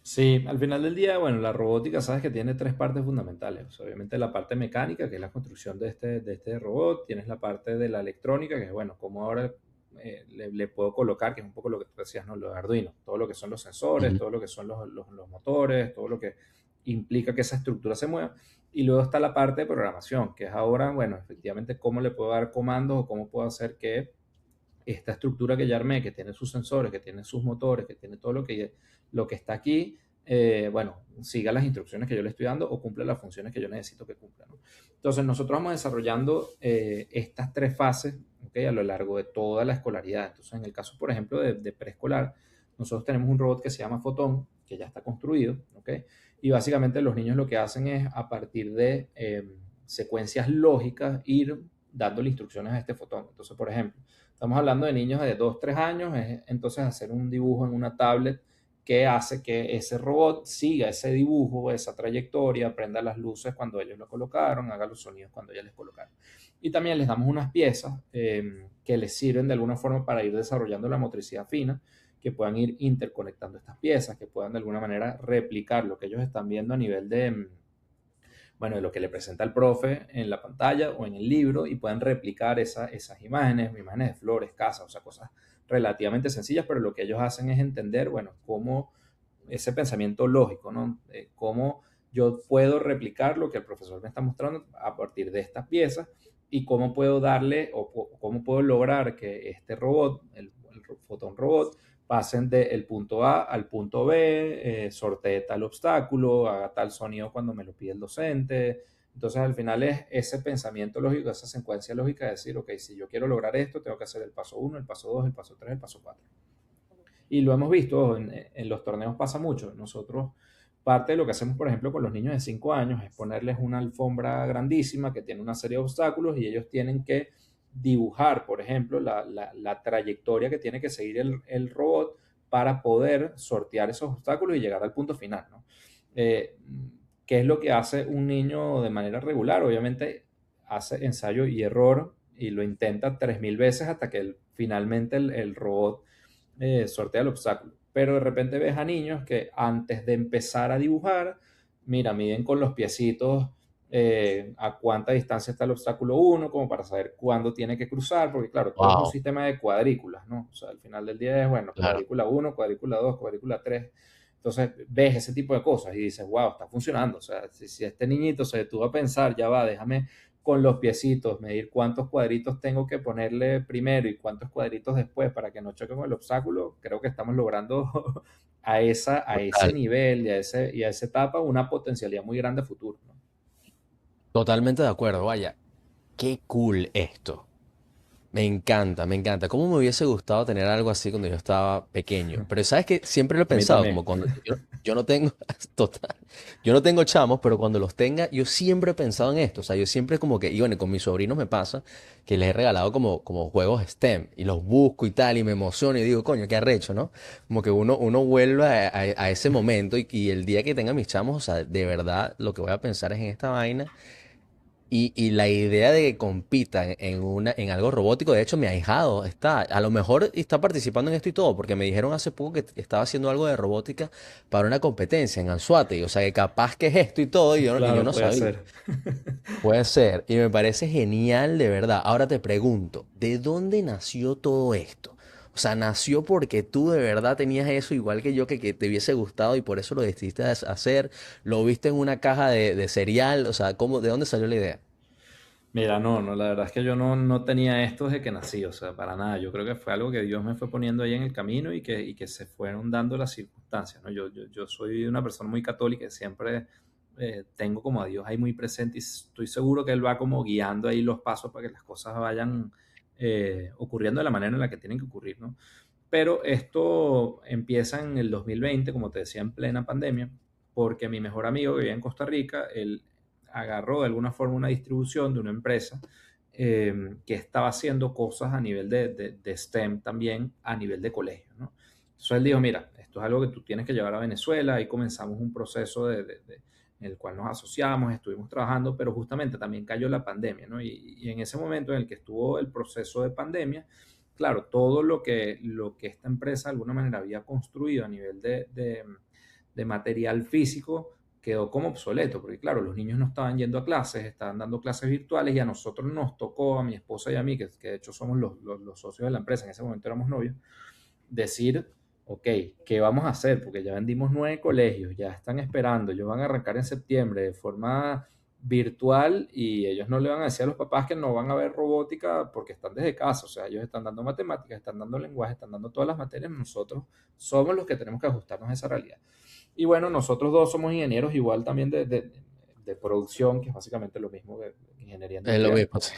Sí, al final del día, bueno, la robótica, sabes que tiene tres partes fundamentales. O sea, obviamente la parte mecánica, que es la construcción de este robot. Tienes la parte de la electrónica, que es, bueno, como ahora le puedo colocar, que es un poco lo que tú decías, ¿no? Los Arduino. Todo lo que son los sensores, Ujú. todo lo que son los motores, todo lo que implica que esa estructura se mueva. Y luego está la parte de programación, que es ahora, bueno, efectivamente, cómo le puedo dar comandos o cómo puedo hacer que esta estructura que ya armé, que tiene sus sensores, que tiene sus motores, que tiene todo lo que está aquí, bueno, siga las instrucciones que yo le estoy dando o cumpla las funciones que yo necesito que cumpla, ¿no? Entonces, nosotros vamos desarrollando estas tres fases, ¿okay? A lo largo de toda la escolaridad. Entonces, en el caso, por ejemplo, de preescolar, nosotros tenemos un robot que se llama Fotón, que ya está construido, ¿ok? Y básicamente los niños lo que hacen es, a partir de secuencias lógicas, ir dándole instrucciones a este fotón. Entonces, por ejemplo, estamos hablando de niños de 2 3 años, es entonces hacer un dibujo en una tablet que hace que ese robot siga ese dibujo, esa trayectoria, prenda las luces cuando ellos lo colocaron, haga los sonidos cuando ya les colocaron. Y también les damos unas piezas que les sirven de alguna forma para ir desarrollando la motricidad fina, que puedan ir interconectando estas piezas, que puedan de alguna manera replicar lo que ellos están viendo a nivel de, bueno, de lo que le presenta el profe en la pantalla o en el libro y puedan replicar esas imágenes, imágenes de flores, casas, o sea, cosas relativamente sencillas, pero lo que ellos hacen es entender, bueno, cómo ese pensamiento lógico, ¿no? Cómo yo puedo replicar lo que el profesor me está mostrando a partir de estas piezas y cómo puedo darle o cómo puedo lograr que este robot, el fotón robot, pasen del punto A al punto B, sortee tal obstáculo, haga tal sonido cuando me lo pide el docente. Entonces al final es ese pensamiento lógico, esa secuencia lógica de decir, ok, si yo quiero lograr esto, tengo que hacer el paso uno, el paso 2, el paso 3, el paso 4. Y lo hemos visto, en los torneos pasa mucho. Nosotros, parte de lo que hacemos, por ejemplo, con los niños de 5 años es ponerles una alfombra grandísima que tiene una serie de obstáculos y ellos tienen que dibujar, por ejemplo, la trayectoria que tiene que seguir el robot para poder sortear esos obstáculos y llegar al punto final, ¿no? Eh, ¿Qué es lo que hace un niño de manera regular? Obviamente hace ensayo y error y lo intenta 3000 veces hasta que finalmente el robot sortea el obstáculo. Pero de repente ves a niños que antes de empezar a dibujar, mira, miden con los piecitos a cuánta distancia está el obstáculo uno, como para saber cuándo tiene que cruzar, porque claro, todo es un Wow, sistema de cuadrículas, ¿no? O sea, al final del día es, bueno, claro. cuadrícula uno, cuadrícula 2, cuadrícula 3. Entonces ves ese tipo de cosas y dices, wow, está funcionando. O sea, si este niñito se detuvo a pensar, ya va, déjame con los piecitos, medir cuántos cuadritos tengo que ponerle primero y cuántos cuadritos después para que no choque con el obstáculo, creo que estamos logrando a ese Total. nivel y a esa etapa una potencialidad muy grande a futuro, ¿no? Totalmente de acuerdo, vaya. Qué cool esto. Me encanta, me encanta. ¿Cómo me hubiese gustado tener algo así cuando yo estaba pequeño? Pero sabes que siempre lo he A mí pensado, también. como cuando yo no tengo, total, yo no tengo chamos, pero cuando los tenga, yo siempre he pensado en esto. O sea, yo siempre como que, y bueno, con mis sobrinos me pasa que les he regalado como juegos STEM y los busco y tal, y me emociono y digo, coño, qué arrecho, ¿no? Como que uno vuelve a ese momento y el día que tenga mis chamos, o sea, de verdad, lo que voy a pensar es en esta vaina. Y la idea de que compitan en algo robótico, de hecho, mi ahijado está, a lo mejor está participando en esto y todo, porque me dijeron hace poco que estaba haciendo algo de robótica para una competencia en Anzoátegui, o sea, que capaz que es esto y todo, y yo Claro, no puede sabía. ser. Puede ser, y me parece genial de verdad. Ahora te pregunto, ¿de dónde nació todo esto? O sea, ¿nació porque tú de verdad tenías eso igual que yo, que te hubiese gustado y por eso lo decidiste hacer? ¿Lo viste en una caja de cereal? O sea, ¿de dónde salió la idea? Mira, no, no, la verdad es que yo no tenía esto desde que nací, o sea, para nada. Yo creo que fue algo que Dios me fue poniendo ahí en el camino y que se fueron dando las circunstancias, ¿no? Yo soy una persona muy católica y siempre tengo como a Dios ahí muy presente y estoy seguro que Él va como guiando ahí los pasos para que las cosas vayan ocurriendo de la manera en la que tienen que ocurrir, ¿no? Pero esto empieza en el 2020, como te decía, en plena pandemia, porque mi mejor amigo que vivía en Costa Rica, él agarró de alguna forma una distribución de una empresa que estaba haciendo cosas a nivel de STEM también, a nivel de colegio, ¿no? Entonces él dijo, mira, esto es algo que tú tienes que llevar a Venezuela, ahí comenzamos un proceso en el cual nos asociamos, estuvimos trabajando, pero justamente también cayó la pandemia, ¿no? Y en ese momento en el que estuvo el proceso de pandemia, claro, todo lo que esta empresa de alguna manera había construido a nivel de material físico quedó como obsoleto, porque claro, los niños no estaban yendo a clases, estaban dando clases virtuales y a nosotros nos tocó, a mi esposa y a mí, que de hecho somos los socios de la empresa, en ese momento éramos novios, decir, ok, ¿qué vamos a hacer? Porque ya vendimos 9 colegios, ya están esperando, ellos van a arrancar en septiembre de forma virtual y ellos no le van a decir a los papás que no van a ver robótica porque están desde casa, o sea, ellos están dando matemáticas, están dando lenguaje, están dando todas las materias, nosotros somos los que tenemos que ajustarnos a esa realidad. Y bueno, nosotros dos somos ingenieros igual también de producción, que es básicamente lo mismo que ingeniería Es lo industrial. mismo, sí.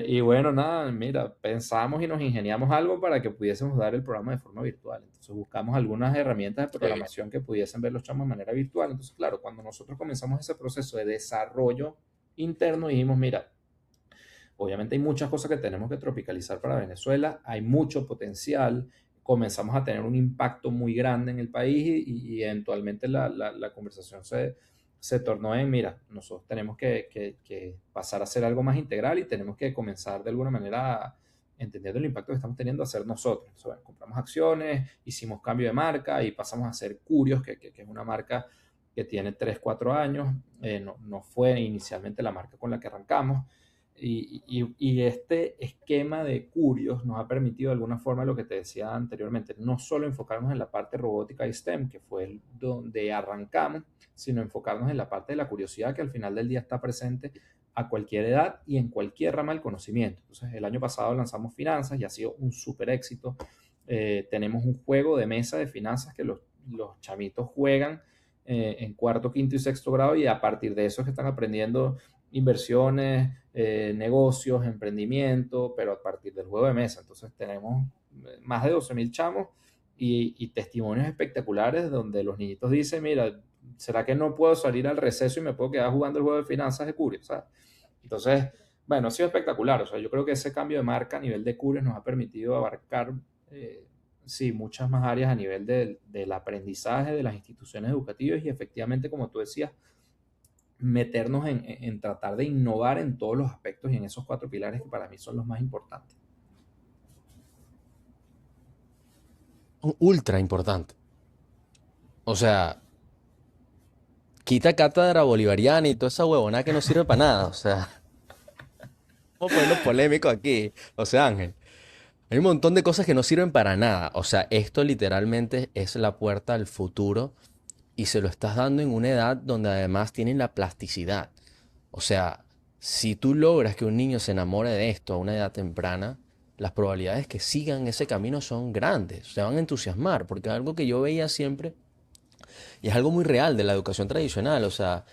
Y bueno, nada, mira, pensamos y nos ingeniamos algo para que pudiésemos dar el programa de forma virtual. Entonces buscamos algunas herramientas de Qué bien. programación que pudiesen ver los chamos de manera virtual. Entonces, claro, cuando nosotros comenzamos ese proceso de desarrollo interno, dijimos, mira, obviamente hay muchas cosas que tenemos que tropicalizar para Venezuela, hay mucho potencial, comenzamos a tener un impacto muy grande en el país y eventualmente la conversación se tornó en, mira, nosotros tenemos que pasar a hacer algo más integral y tenemos que comenzar de alguna manera entendiendo el impacto que estamos teniendo, a ser nosotros. Entonces, bueno, compramos acciones, hicimos cambio de marca y pasamos a ser Curios, que es una marca que tiene 3 4 años. No fue inicialmente la marca con la que arrancamos. Y este esquema de Curios nos ha permitido de alguna forma lo que te decía anteriormente, no solo enfocarnos en la parte robótica y STEM, que fue donde arrancamos, sino enfocarnos en la parte de la curiosidad que al final del día está presente a cualquier edad y en cualquier rama del conocimiento. Entonces, el año pasado lanzamos finanzas y ha sido un súper éxito. Tenemos un juego de mesa de finanzas que los chamitos juegan en cuarto, quinto y sexto grado, y a partir de eso es que están aprendiendo inversiones, negocios, emprendimiento, pero a partir del juego de mesa. Entonces tenemos más de 12.000 chamos y testimonios espectaculares donde los niñitos dicen, mira, ¿será que no puedo salir al receso y me puedo quedar jugando el juego de finanzas de Curios? ¿Sabes? Entonces, bueno, ha sido espectacular. O sea, yo creo que ese cambio de marca a nivel de Curios nos ha permitido abarcar, sí, muchas más áreas a nivel del aprendizaje de las instituciones educativas y efectivamente, como tú decías, meternos en tratar de innovar en todos los aspectos y en esos 4 pilares que para mí son los más importantes. Ultra importante. O sea, quita cátedra bolivariana y toda esa huevona que no sirve para nada. O sea, vamos a ponerlo polémico aquí. O sea, Ángel, hay un montón de cosas que no sirven para nada. O sea, esto literalmente es la puerta al futuro y se lo estás dando en una edad donde además tienen la plasticidad. O sea, si tú logras que un niño se enamore de esto a una edad temprana, las probabilidades que sigan ese camino son grandes. Se van a entusiasmar, porque es algo que yo veía siempre y es algo muy real de la educación tradicional. O sea,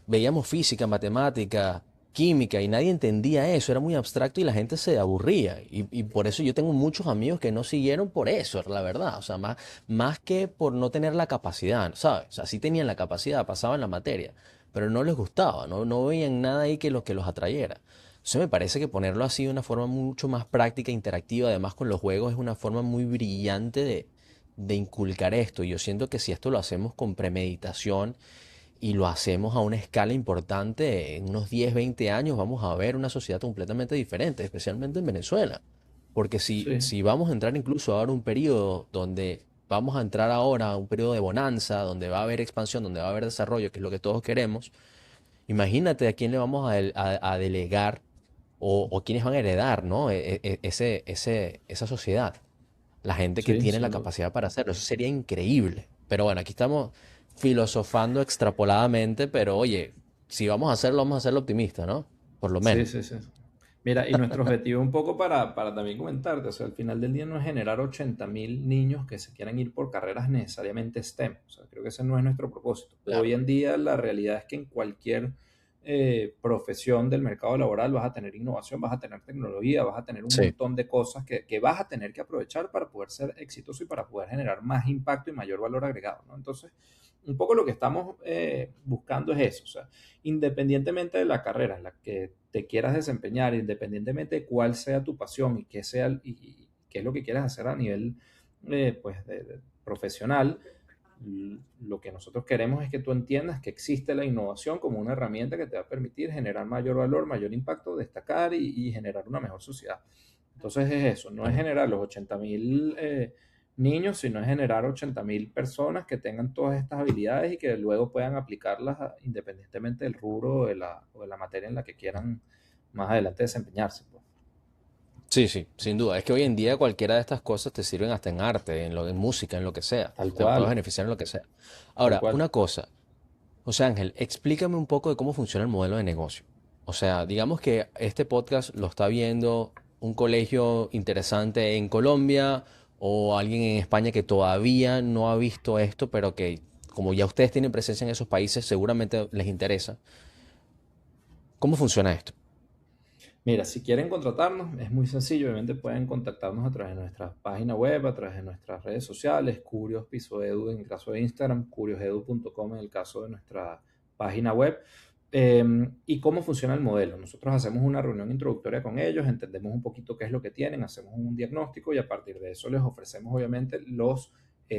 veíamos física, matemática, química y nadie entendía eso. Era muy abstracto y la gente se aburría. Y por eso yo tengo muchos amigos que no siguieron por eso, la verdad. O sea, más que por no tener la capacidad, ¿sabes? O sea, sí tenían la capacidad, pasaban la materia, pero no les gustaba, no veían nada ahí que los atrayera. Entonces me parece que ponerlo así de una forma mucho más práctica, interactiva, además con los juegos, es una forma muy brillante de inculcar esto. Y yo siento que si esto lo hacemos con premeditación y lo hacemos a una escala importante, en unos 10 20 años vamos a ver una sociedad completamente diferente, especialmente en Venezuela. Porque Sí, si vamos a entrar incluso ahora a un periodo donde vamos a entrar ahora a un periodo de bonanza, donde va a haber expansión, donde va a haber desarrollo, que es lo que todos queremos, imagínate a quién le vamos a delegar o quiénes van a heredar, ¿no? Esa sociedad, la gente que sí, tiene la sin duda. capacidad para hacerlo. Eso sería increíble. Pero bueno, aquí estamos filosofando extrapoladamente, pero oye, si vamos a hacerlo optimista, ¿no? Por lo Sí, menos. sí, sí. Mira, y nuestro objetivo un poco para también comentarte, o sea, al final del día no es generar 80.000 niños que se quieran ir por carreras necesariamente STEM. O sea, creo que ese no es nuestro propósito. Hoy Claro. en día la realidad es que en cualquier profesión del mercado laboral vas a tener innovación, vas a tener tecnología, vas a tener un Sí. montón de cosas que vas a tener que aprovechar para poder ser exitoso y para poder generar más impacto y mayor valor agregado, ¿no? Entonces, un poco lo que estamos buscando es eso, o sea, independientemente de la carrera en la que te quieras desempeñar, independientemente de cuál sea tu pasión y qué sea y qué es lo que quieras hacer a nivel pues de profesional, lo que nosotros queremos es que tú entiendas que existe la innovación como una herramienta que te va a permitir generar mayor valor, mayor impacto, destacar y generar una mejor sociedad. Entonces es eso, no es Claro. generar los 80.000 niños, sino es generar 80.000 personas que tengan todas estas habilidades y que luego puedan aplicarlas independientemente del rubro o de la materia en la que quieran más adelante desempeñarse, pues. Sí, sí, sin duda. Es que hoy en día cualquiera de estas cosas te sirven hasta en arte, en música, en lo que sea. Tal Te puedes cual, beneficiar en lo que sea. tal Ahora, cual. una cosa. José Ángel, explícame un poco de cómo funciona el modelo de negocio. O sea, digamos que este podcast lo está viendo un colegio interesante en Colombia o alguien en España que todavía no ha visto esto, pero que como ya ustedes tienen presencia en esos países, seguramente les interesa. ¿Cómo funciona esto? Mira, si quieren contratarnos, es muy sencillo. Obviamente pueden contactarnos a través de nuestra página web, a través de nuestras redes sociales, Curios Piso Edu en el caso de Instagram, curiosedu.com en el caso de nuestra página web. ¿Y cómo funciona el modelo? Nosotros hacemos una reunión introductoria con ellos, entendemos un poquito qué es lo que tienen, hacemos un diagnóstico y a partir de eso les ofrecemos obviamente los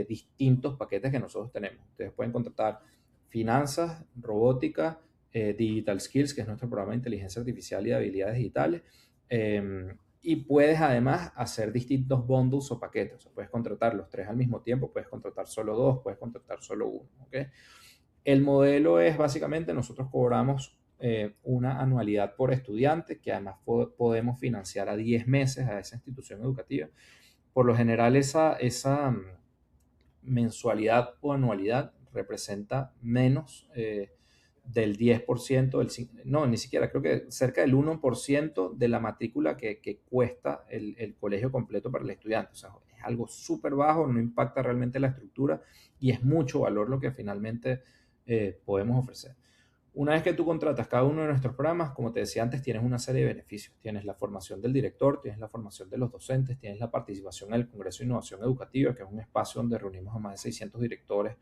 distintos paquetes que nosotros tenemos. Ustedes pueden contratar finanzas, robótica, Digital Skills, que es nuestro programa de inteligencia artificial y de habilidades digitales, eh, y puedes además hacer distintos bundles o paquetes. O sea, puedes contratar los tres al mismo tiempo, puedes contratar solo dos, puedes contratar solo uno. ¿Okay? El modelo es básicamente nosotros cobramos una anualidad por estudiante que además podemos financiar a 10 meses a esa institución educativa. Por lo general esa mensualidad o anualidad representa menos del 10%, no, ni siquiera, creo que cerca del 1% de la matrícula que cuesta el colegio completo para el estudiante. O sea, es algo súper bajo, no impacta realmente la estructura y es mucho valor lo que finalmente podemos ofrecer. Una vez que tú contratas cada uno de nuestros programas, como te decía antes, tienes una serie de beneficios. Tienes la formación del director, tienes la formación de los docentes, tienes la participación en el Congreso de Innovación Educativa, que es un espacio donde reunimos a más de 600 directores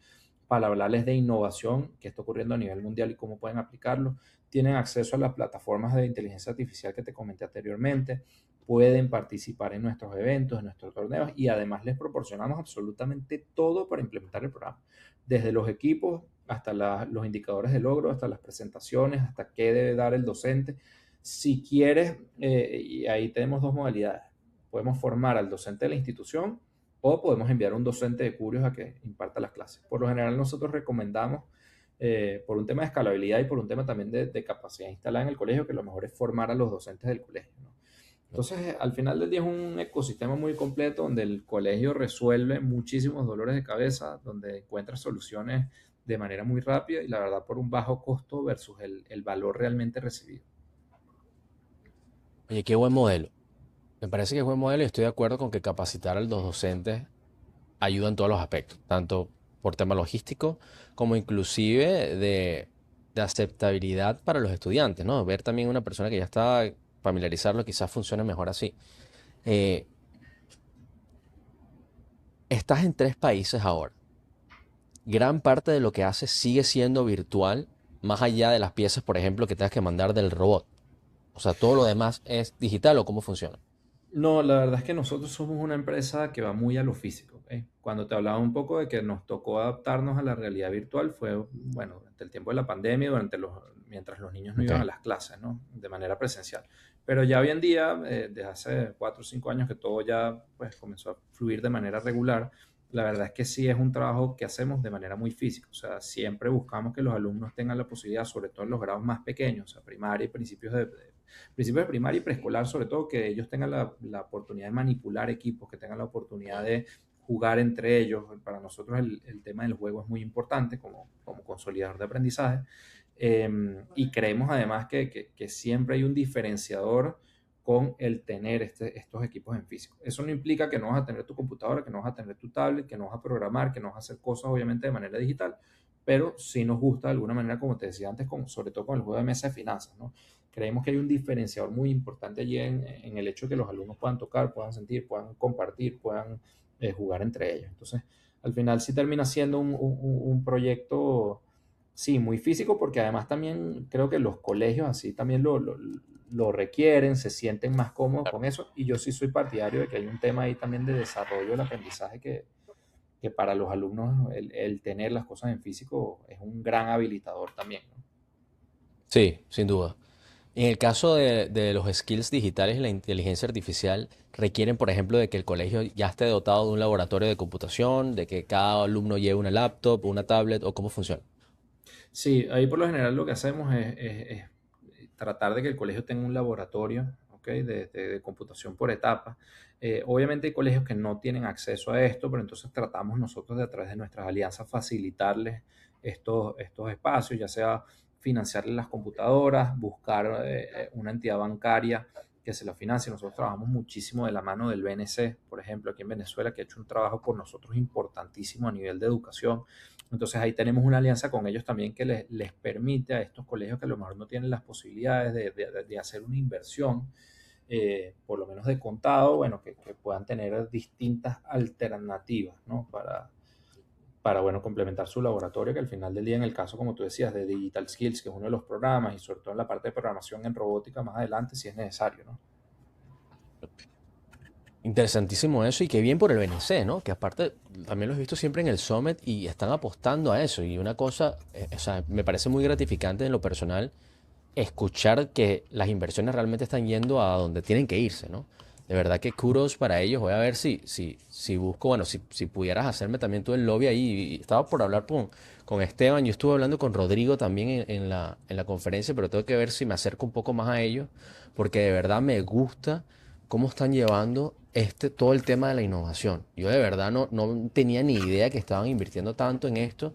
para hablarles de innovación que está ocurriendo a nivel mundial y cómo pueden aplicarlo. Tienen acceso a las plataformas de inteligencia artificial que te comenté anteriormente. Pueden participar en nuestros eventos, en nuestros torneos y además les proporcionamos absolutamente todo para implementar el programa. Desde los equipos hasta los indicadores de logro, hasta las presentaciones, hasta qué debe dar el docente. Si quieres, y ahí tenemos dos modalidades. Podemos formar al docente de la institución o podemos enviar un docente de Curios a que imparta las clases. Por lo general nosotros recomendamos, por un tema de escalabilidad y por un tema también de capacidad instalada en el colegio, que lo mejor es formar a los docentes del colegio, ¿no? Entonces, al final del día es un ecosistema muy completo donde el colegio resuelve muchísimos dolores de cabeza, donde encuentra soluciones de manera muy rápida y la verdad por un bajo costo versus el valor realmente recibido. Oye, qué buen modelo. Me parece que es buen modelo y estoy de acuerdo con que capacitar a los docentes ayuda en todos los aspectos, tanto por tema logístico como inclusive de aceptabilidad para los estudiantes, ¿no? Ver también una persona que ya está, familiarizarlo, quizás funcione mejor así. Eh, Estás en 3 países ahora. Gran parte de lo que haces sigue siendo virtual, más allá de las piezas, por ejemplo, que tengas que mandar del robot. O sea, todo lo demás es digital o cómo funciona. No, la verdad es que nosotros somos una empresa que va muy a lo físico. ¿Ok? Cuando te hablaba un poco de que nos tocó adaptarnos a la realidad virtual, fue, bueno, durante el tiempo de la pandemia, mientras los niños no Ok. iban a las clases, ¿no? De manera presencial. Pero ya hoy en día, desde hace 4 o 5 años que todo ya pues, comenzó a fluir de manera regular, la verdad es que sí es un trabajo que hacemos de manera muy física. O sea, siempre buscamos que los alumnos tengan la posibilidad, sobre todo en los grados más pequeños, o sea, primaria y principios de primaria y preescolar, sobre todo, que ellos tengan la oportunidad de manipular equipos, que tengan la oportunidad de jugar entre ellos. Para nosotros el tema del juego es muy importante como consolidador de aprendizaje. Y creemos además que siempre hay un diferenciador con el tener estos equipos en físico. Eso no implica que no vas a tener tu computadora, que no vas a tener tu tablet, que no vas a programar, que no vas a hacer cosas obviamente de manera digital, pero sí nos gusta de alguna manera, como te decía antes, sobre todo con el juego de mesa de finanzas, ¿no? Creemos que hay un diferenciador muy importante allí en el hecho de que los alumnos puedan tocar, puedan sentir, puedan compartir, puedan jugar entre ellos. Entonces, al final sí termina siendo un proyecto, sí, muy físico, porque además también creo que los colegios así también lo requieren, se sienten más cómodos con eso, y yo sí soy partidario de que hay un tema ahí también de desarrollo del aprendizaje que para los alumnos el tener las cosas en físico es un gran habilitador también, ¿no? Sí, sin duda. En el caso de los skills digitales y la inteligencia artificial, requieren, por ejemplo, de que el colegio ya esté dotado de un laboratorio de computación, de que cada alumno lleve una laptop, una tablet, o cómo funciona. Sí, ahí por lo general lo que hacemos es tratar de que el colegio tenga un laboratorio, ¿ok? De computación por etapas. Obviamente hay colegios que no tienen acceso a esto, pero entonces tratamos nosotros de a través de nuestras alianzas facilitarles estos espacios, ya sea financiarles las computadoras, buscar una entidad bancaria que se la financie. Nosotros trabajamos muchísimo de la mano del BNC, por ejemplo, aquí en Venezuela, que ha hecho un trabajo por nosotros importantísimo a nivel de educación. Entonces ahí tenemos una alianza con ellos también que les permite a estos colegios que a lo mejor no tienen las posibilidades de hacer una inversión, por lo menos de contado, bueno, que puedan tener distintas alternativas, ¿no? Para complementar su laboratorio, que al final del día, en el caso, como tú decías, de Digital Skills, que es uno de los programas, y sobre todo en la parte de programación en robótica más adelante, si es necesario, ¿no? Interesantísimo eso y qué bien por el BNC, ¿no? Que aparte también lo he visto siempre en el Summit y están apostando a eso. Y una cosa, o sea, me parece muy gratificante en lo personal escuchar que las inversiones realmente están yendo a donde tienen que irse, ¿no? De verdad que kudos para ellos. Voy a ver si busco, bueno, si pudieras hacerme también tú el lobby ahí. Y estaba por hablar con Esteban, yo estuve hablando con Rodrigo también en la conferencia, pero tengo que ver si me acerco un poco más a ellos, porque de verdad me gusta cómo están llevando todo el tema de la innovación. Yo de verdad no tenía ni idea que estaban invirtiendo tanto en esto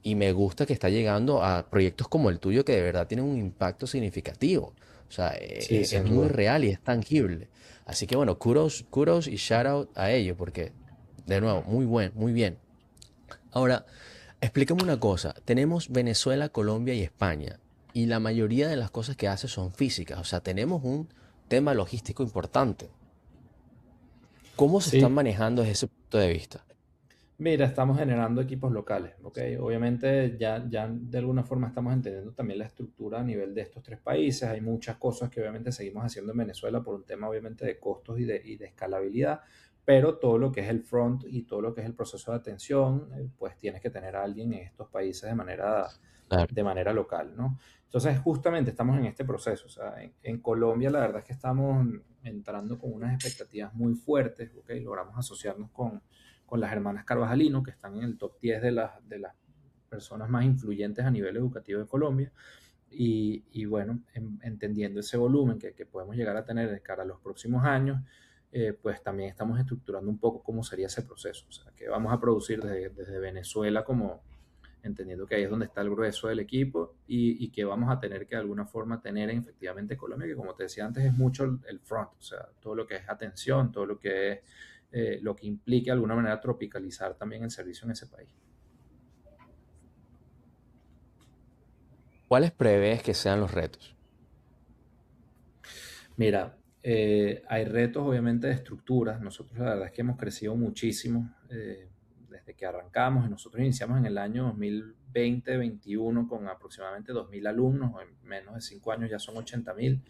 y me gusta que está llegando a proyectos como el tuyo que de verdad tienen un impacto significativo. O sea, Sí, es sin muy duda. real y es tangible. Así que bueno, kudos y shout out a ellos porque, de nuevo, muy bien. Ahora, explícame una cosa. Tenemos Venezuela, Colombia y España. Y la mayoría de las cosas que hace son físicas. O sea, tenemos un tema logístico importante. ¿Cómo se están Sí, manejando desde ese punto de vista? mira, estamos generando equipos locales, ¿ok? Obviamente ya de alguna forma estamos entendiendo también la estructura a nivel de estos tres países. Hay muchas cosas que obviamente seguimos haciendo en Venezuela por un tema obviamente de costos y de escalabilidad, pero todo lo que es el front y todo lo que es el proceso de atención, pues tienes que tener a alguien en estos países Claro. de manera local, ¿no? Entonces, justamente estamos en este proceso. O sea, en Colombia la verdad es que estamos entrando con unas expectativas muy fuertes, ¿ok? Logramos asociarnos con las hermanas Carvajalino, que están en el top 10 de las personas más influyentes a nivel educativo de Colombia. Y bueno, entendiendo ese volumen que podemos llegar a tener de cara a los próximos años, pues también estamos estructurando un poco cómo sería ese proceso. O sea, que vamos a producir desde Venezuela como entendiendo que ahí es donde está el grueso del equipo y que vamos a tener que de alguna forma tener efectivamente Colombia, que como te decía antes es mucho el front, o sea, todo lo que es atención, todo lo que es lo que implique de alguna manera tropicalizar también el servicio en ese país. ¿Cuáles prevés que sean los retos? Mira, hay retos obviamente de estructuras. Nosotros la verdad es que hemos crecido muchísimo desde que arrancamos. Nosotros iniciamos en el año 2020-21 con aproximadamente 2.000 alumnos. En menos de 5 años ya son 80.000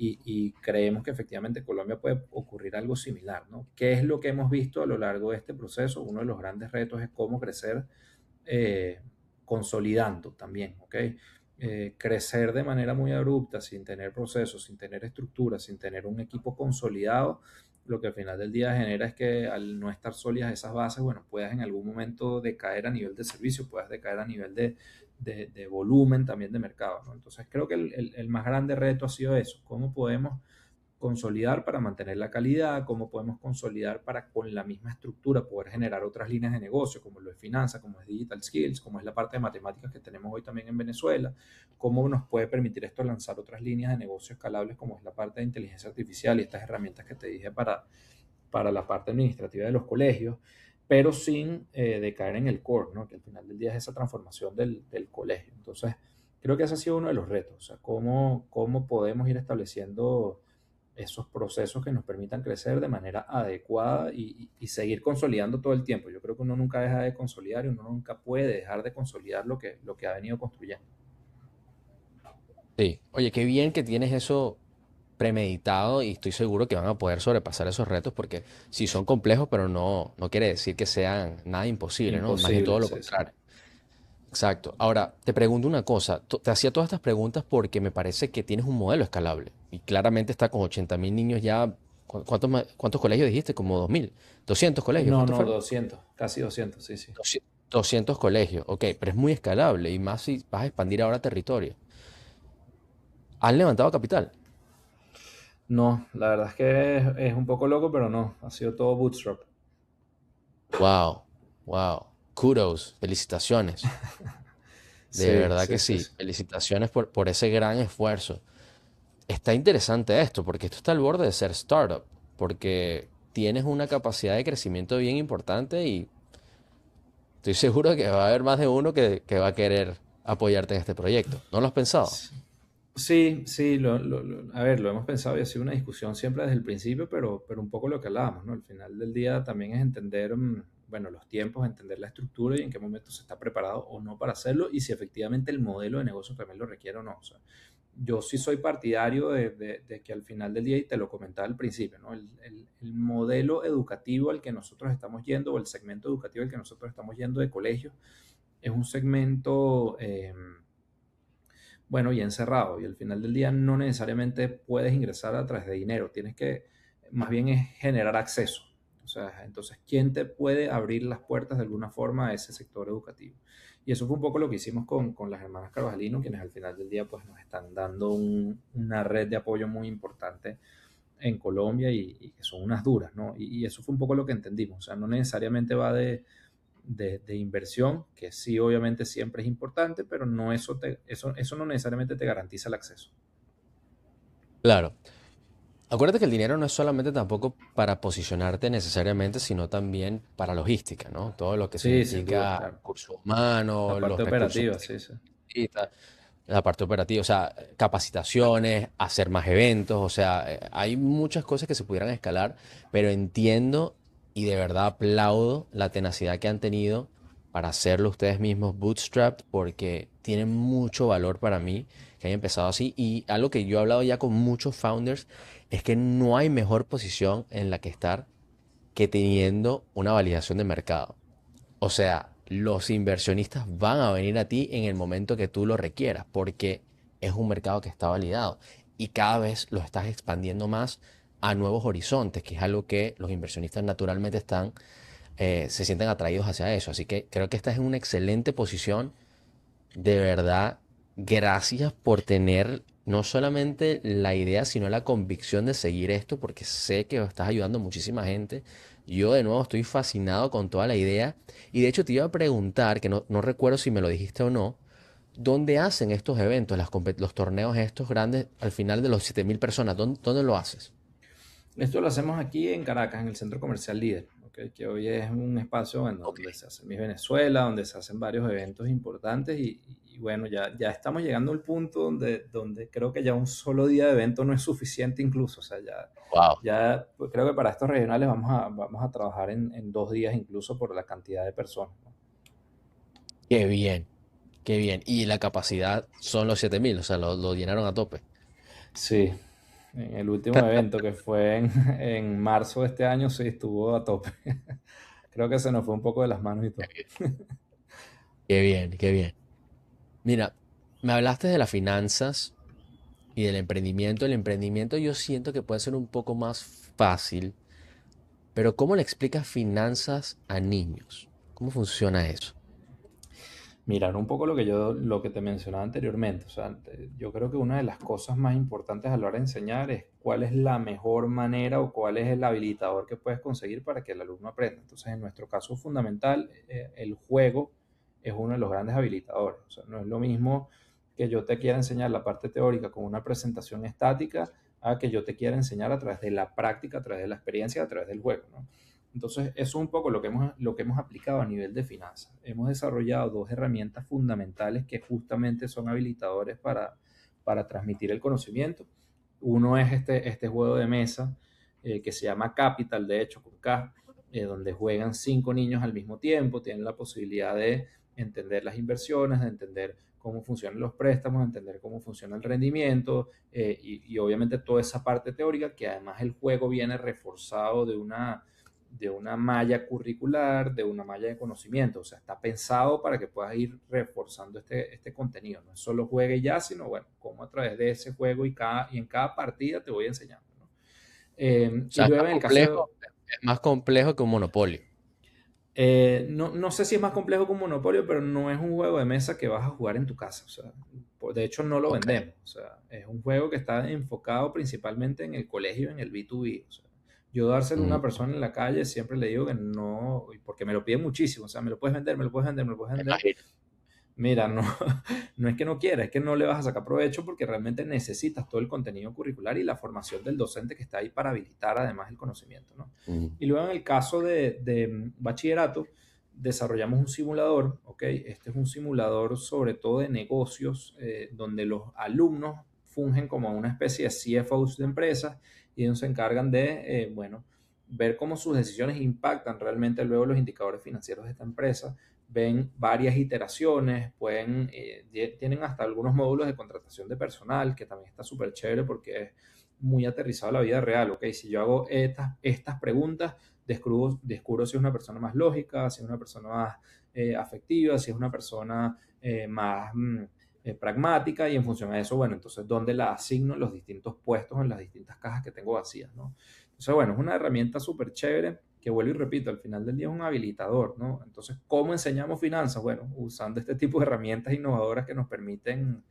y creemos que efectivamente en Colombia puede ocurrir algo similar, ¿no? ¿Qué es lo que hemos visto a lo largo de este proceso? Uno de los grandes retos es cómo crecer eh, consolidando también, ¿ok? Crecer de manera muy abrupta, sin tener procesos, sin tener estructura, sin tener un equipo consolidado, lo que al final del día genera es que al no estar sólidas esas bases, bueno, puedas en algún momento decaer a nivel de servicio, puedas decaer a nivel de volumen también de mercado, ¿no? Entonces creo que el más grande reto ha sido eso, cómo podemos consolidar para mantener la calidad, cómo podemos consolidar para con la misma estructura poder generar otras líneas de negocio, como lo es finanzas, como es digital skills, como es la parte de matemáticas que tenemos hoy también en Venezuela, cómo nos puede permitir esto lanzar otras líneas de negocio escalables, como es la parte de inteligencia artificial y estas herramientas que te dije para la parte administrativa de los colegios, pero sin decaer en el core, ¿no? Que al final del día es esa transformación del colegio. Entonces, creo que ese ha sido uno de los retos, o sea, cómo podemos ir estableciendo esos procesos que nos permitan crecer de manera adecuada y seguir consolidando todo el tiempo. Yo creo que uno nunca deja de consolidar y uno nunca puede dejar de consolidar lo que ha venido construyendo. Sí. Oye, qué bien que tienes eso premeditado y estoy seguro que van a poder sobrepasar esos retos porque sí son complejos, pero no quiere decir que sean nada imposible, ¿no? Más bien todo Imposible, lo sí, sí. contrario. Exacto. Ahora, te pregunto una cosa. Te hacía todas estas preguntas porque me parece que tienes un modelo escalable y claramente está con 80.000 niños ya. ¿Cuántos colegios dijiste? Como 2.000. 200 colegios, No, ¿cuántos no, fueron? 200, casi 200, sí, sí. 200 colegios, ok, pero es muy escalable y más si vas a expandir ahora territorio. ¿Han levantado capital? No, la verdad es que es un poco loco, pero no, ha sido todo bootstrap. Wow, wow. Kudos, felicitaciones. De Sí, verdad sí, que sí, sí. sí. Felicitaciones por ese gran esfuerzo. Está interesante esto, porque esto está al borde de ser startup, porque tienes una capacidad de crecimiento bien importante y estoy seguro que va a haber más de uno que va a querer apoyarte en este proyecto. ¿No lo has pensado? Sí, sí, a ver, lo hemos pensado y ha sido una discusión siempre desde el principio, pero un poco lo que hablábamos, ¿no? Al final del día también es entender, bueno, los tiempos, entender la estructura y en qué momento se está preparado o no para hacerlo y si efectivamente el modelo de negocio también lo requiere o no. O sea, yo sí soy partidario de que al final del día, y te lo comentaba al principio, ¿no? El modelo educativo al que nosotros estamos yendo o el segmento educativo al que nosotros estamos yendo de colegios es un segmento bueno, y encerrado. Y al final del día no necesariamente puedes ingresar a través de dinero. Tienes que más bien es generar acceso. O sea, entonces, ¿quién te puede abrir las puertas de alguna forma a ese sector educativo? Y eso fue un poco lo que hicimos con las hermanas Carvajalino, quienes al final del día pues, nos están dando una red de apoyo muy importante en Colombia y que son unas duras, ¿no? Y eso fue un poco lo que entendimos. O sea, no necesariamente va de inversión, que sí obviamente siempre es importante, pero no eso no necesariamente te garantiza el acceso. Claro. Acuérdate que el dinero no es solamente tampoco para posicionarte necesariamente, sino también para logística, ¿no? Todo lo que Sí, sin duda, significa claro. recursos La humanos, parte los recursos operativa, que se sí, sí. necesitan, la parte operativa, o sea, capacitaciones, hacer más eventos, o sea, hay muchas cosas que se pudieran escalar, pero entiendo y de verdad aplaudo la tenacidad que han tenido para hacerlo ustedes mismos bootstrapped, porque tienen mucho valor para mí que hayan empezado así. Y algo que yo he hablado ya con muchos founders es que no hay mejor posición en la que estar que teniendo una validación de mercado. O sea, los inversionistas van a venir a ti en el momento que tú lo requieras, porque es un mercado que está validado y cada vez lo estás expandiendo más a nuevos horizontes, que es algo que los inversionistas naturalmente se sienten atraídos hacia eso. Así que creo que estás en una excelente posición. De verdad, gracias por tener no solamente la idea, sino la convicción de seguir esto, porque sé que estás ayudando a muchísima gente. Yo de nuevo estoy fascinado con toda la idea. Y de hecho te iba a preguntar, que no recuerdo si me lo dijiste o no, ¿dónde hacen estos eventos, los torneos estos grandes al final de los 7.000 personas? ¿Dónde lo haces? Esto lo hacemos aquí en Caracas, en el Centro Comercial Líder, ¿ok? Que hoy es un espacio en Ok. donde se hace Miss Venezuela, donde se hacen varios eventos importantes y bueno, ya estamos llegando al punto donde creo que ya un solo día de evento no es suficiente incluso, o sea, Wow. ya pues, creo que para estos regionales vamos a trabajar en 2 días incluso por la cantidad de personas, ¿no? Qué bien, qué bien. Y la capacidad son los 7.000, o sea, lo llenaron a tope. Sí, en el último evento que fue en marzo de este año, sí, estuvo a tope. Creo que se nos fue un poco de las manos y todo. Qué bien, qué bien. Mira, me hablaste de las finanzas y del emprendimiento. El emprendimiento yo siento que puede ser un poco más fácil, pero ¿cómo le explicas finanzas a niños? ¿Cómo funciona eso? Mirar un poco lo que te mencionaba anteriormente. O sea, yo creo que una de las cosas más importantes a la hora de enseñar es cuál es la mejor manera o cuál es el habilitador que puedes conseguir para que el alumno aprenda. Entonces, en nuestro caso fundamental, el juego es uno de los grandes habilitadores. O sea, no es lo mismo que yo te quiera enseñar la parte teórica con una presentación estática a que yo te quiera enseñar a través de la práctica, a través de la experiencia, a través del juego, ¿no? Entonces, eso es un poco lo que hemos aplicado a nivel de finanzas. Hemos desarrollado dos herramientas fundamentales que justamente son habilitadores para transmitir el conocimiento. Uno es este juego de mesa que se llama Capital, de hecho, con K, donde juegan 5 niños al mismo tiempo, tienen la posibilidad de entender las inversiones, de entender cómo funcionan los préstamos, de entender cómo funciona el rendimiento y obviamente toda esa parte teórica que además el juego viene reforzado de una malla curricular, de una malla de conocimiento. O sea, está pensado para que puedas ir reforzando este contenido. No es solo juegue ya, sino, bueno, cómo a través de ese juego y en cada partida te voy enseñando, ¿no? O Y sea, luego en el caso es más complejo que un monopolio. no sé si es más complejo que un Monopolio, pero no es un juego de mesa que vas a jugar en tu casa. O sea, de hecho, no lo Ok. vendemos. O sea, es un juego que está enfocado principalmente en el colegio, en el B2B. O sea, yo dárselo a una Mm, persona en la calle siempre le digo que no, porque me lo piden muchísimo. O sea, me lo puedes vender, me lo puedes vender, me lo puedes me vender. imagino. Mira, no, no es que no quiera, es que no le vas a sacar provecho porque realmente necesitas todo el contenido curricular y la formación del docente que está ahí para habilitar además el conocimiento, ¿no? Mm, Y luego en el caso de bachillerato, desarrollamos un simulador, ¿ok? Este es un simulador sobre todo de negocios, donde los alumnos fungen como una especie de CFOs de empresas y ellos se encargan de, bueno, ver cómo sus decisiones impactan realmente luego los indicadores financieros de esta empresa, ven varias iteraciones, tienen hasta algunos módulos de contratación de personal, que también está súper chévere porque es muy aterrizado a la vida real, ¿ok? Si yo hago estas preguntas, descubro si es una persona más lógica, si es una persona más afectiva, si es una persona más pragmática y en función a eso, bueno, entonces, ¿dónde la asigno en los distintos puestos, en las distintas cajas que tengo vacías, ¿no? Entonces, bueno, es una herramienta súper chévere que vuelvo y repito, al final del día es un habilitador, ¿no? Entonces, ¿cómo enseñamos finanzas? Bueno, usando este tipo de herramientas innovadoras que nos permiten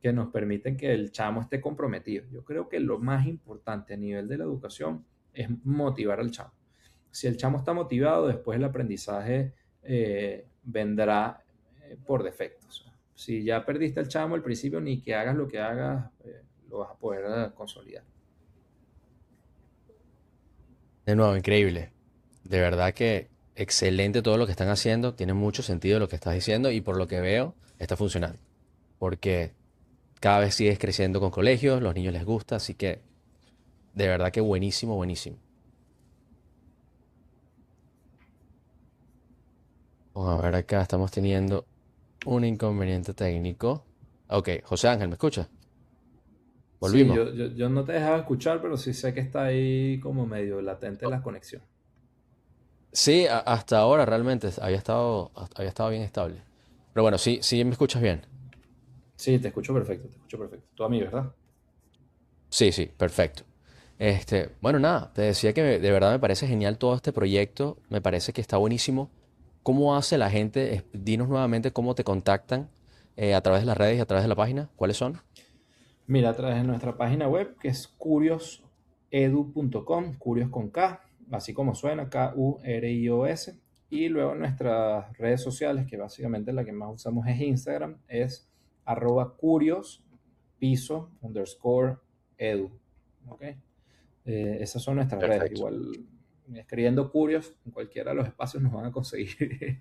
que el chamo esté comprometido. Yo creo que lo más importante a nivel de la educación es motivar al chamo. Si el chamo está motivado, después el aprendizaje vendrá por defecto. O sea, si ya perdiste al chamo al principio, ni que hagas lo que hagas, lo vas a poder consolidar. De nuevo, increíble. De verdad que excelente todo lo que están haciendo. Tiene mucho sentido lo que estás diciendo y por lo que veo está funcionando. Porque cada vez sigues creciendo con colegios, los niños les gusta, así que de verdad que buenísimo, buenísimo. Vamos a ver acá, estamos teniendo un inconveniente técnico. Ok, José Ángel, ¿me escucha? Sí, Volvimos. yo no te dejaba escuchar, pero sí sé que está ahí como medio latente la conexión. Sí, hasta ahora realmente había estado bien estable. Pero bueno, sí, sí me escuchas bien. Sí, te escucho perfecto, te escucho perfecto. Tú a mí, ¿verdad? Sí, sí, perfecto. Bueno, nada, te decía que de verdad me parece genial todo este proyecto, me parece que está buenísimo. ¿Cómo hace la gente? Dinos nuevamente cómo te contactan a través de las redes y a través de la página. ¿Cuáles son? Mira, a través de nuestra página web, que es curiosedu.com, curios con K, así como suena, Kurios. Y luego nuestras redes sociales, que básicamente la que más usamos es Instagram, es @curios, piso, underscore, edu. ¿Ok? Esas son nuestras redes. Perfecto. Igual, escribiendo curios, en cualquiera de los espacios nos van a conseguir.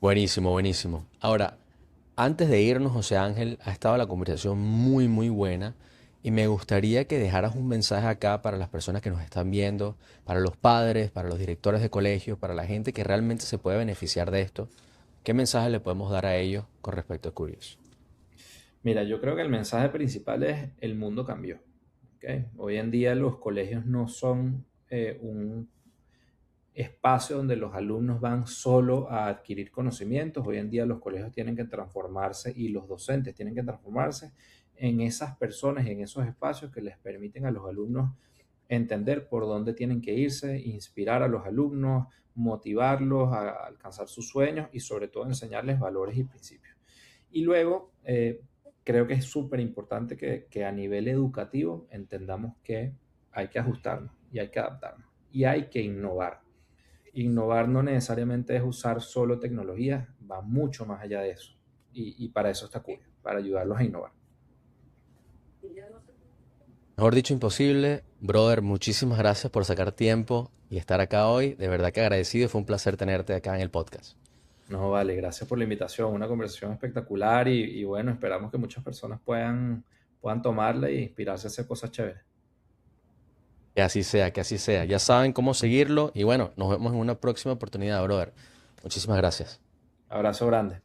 Buenísimo, buenísimo. Ahora, antes de irnos, José Ángel, ha estado la conversación muy, muy buena y me gustaría que dejaras un mensaje acá para las personas que nos están viendo, para los padres, para los directores de colegios, para la gente que realmente se puede beneficiar de esto. ¿Qué mensaje le podemos dar a ellos con respecto a Curious? Mira, yo creo que el mensaje principal es el mundo cambió. ¿Ok? Hoy en día los colegios no son un espacio donde los alumnos van solo a adquirir conocimientos. Hoy en día los colegios tienen que transformarse y los docentes tienen que transformarse en esas personas, en esos espacios que les permiten a los alumnos entender por dónde tienen que irse, inspirar a los alumnos, motivarlos a alcanzar sus sueños y sobre todo enseñarles valores y principios. Y luego, creo que es súper importante que a nivel educativo entendamos que hay que ajustarnos y hay que adaptarnos y hay que innovar. Innovar no necesariamente es usar solo tecnología, va mucho más allá de eso. Y para eso está Curio, para ayudarlos a innovar. Mejor dicho, imposible. Brother, muchísimas gracias por sacar tiempo y estar acá hoy. De verdad que agradecido. Fue un placer tenerte acá en el podcast. No, vale, gracias por la invitación, una conversación espectacular y bueno, esperamos que muchas personas puedan tomarla e inspirarse a hacer cosas chéveres. Que así sea, que así sea. Ya saben cómo seguirlo y bueno, nos vemos en una próxima oportunidad, brother. Muchísimas gracias. Abrazo grande.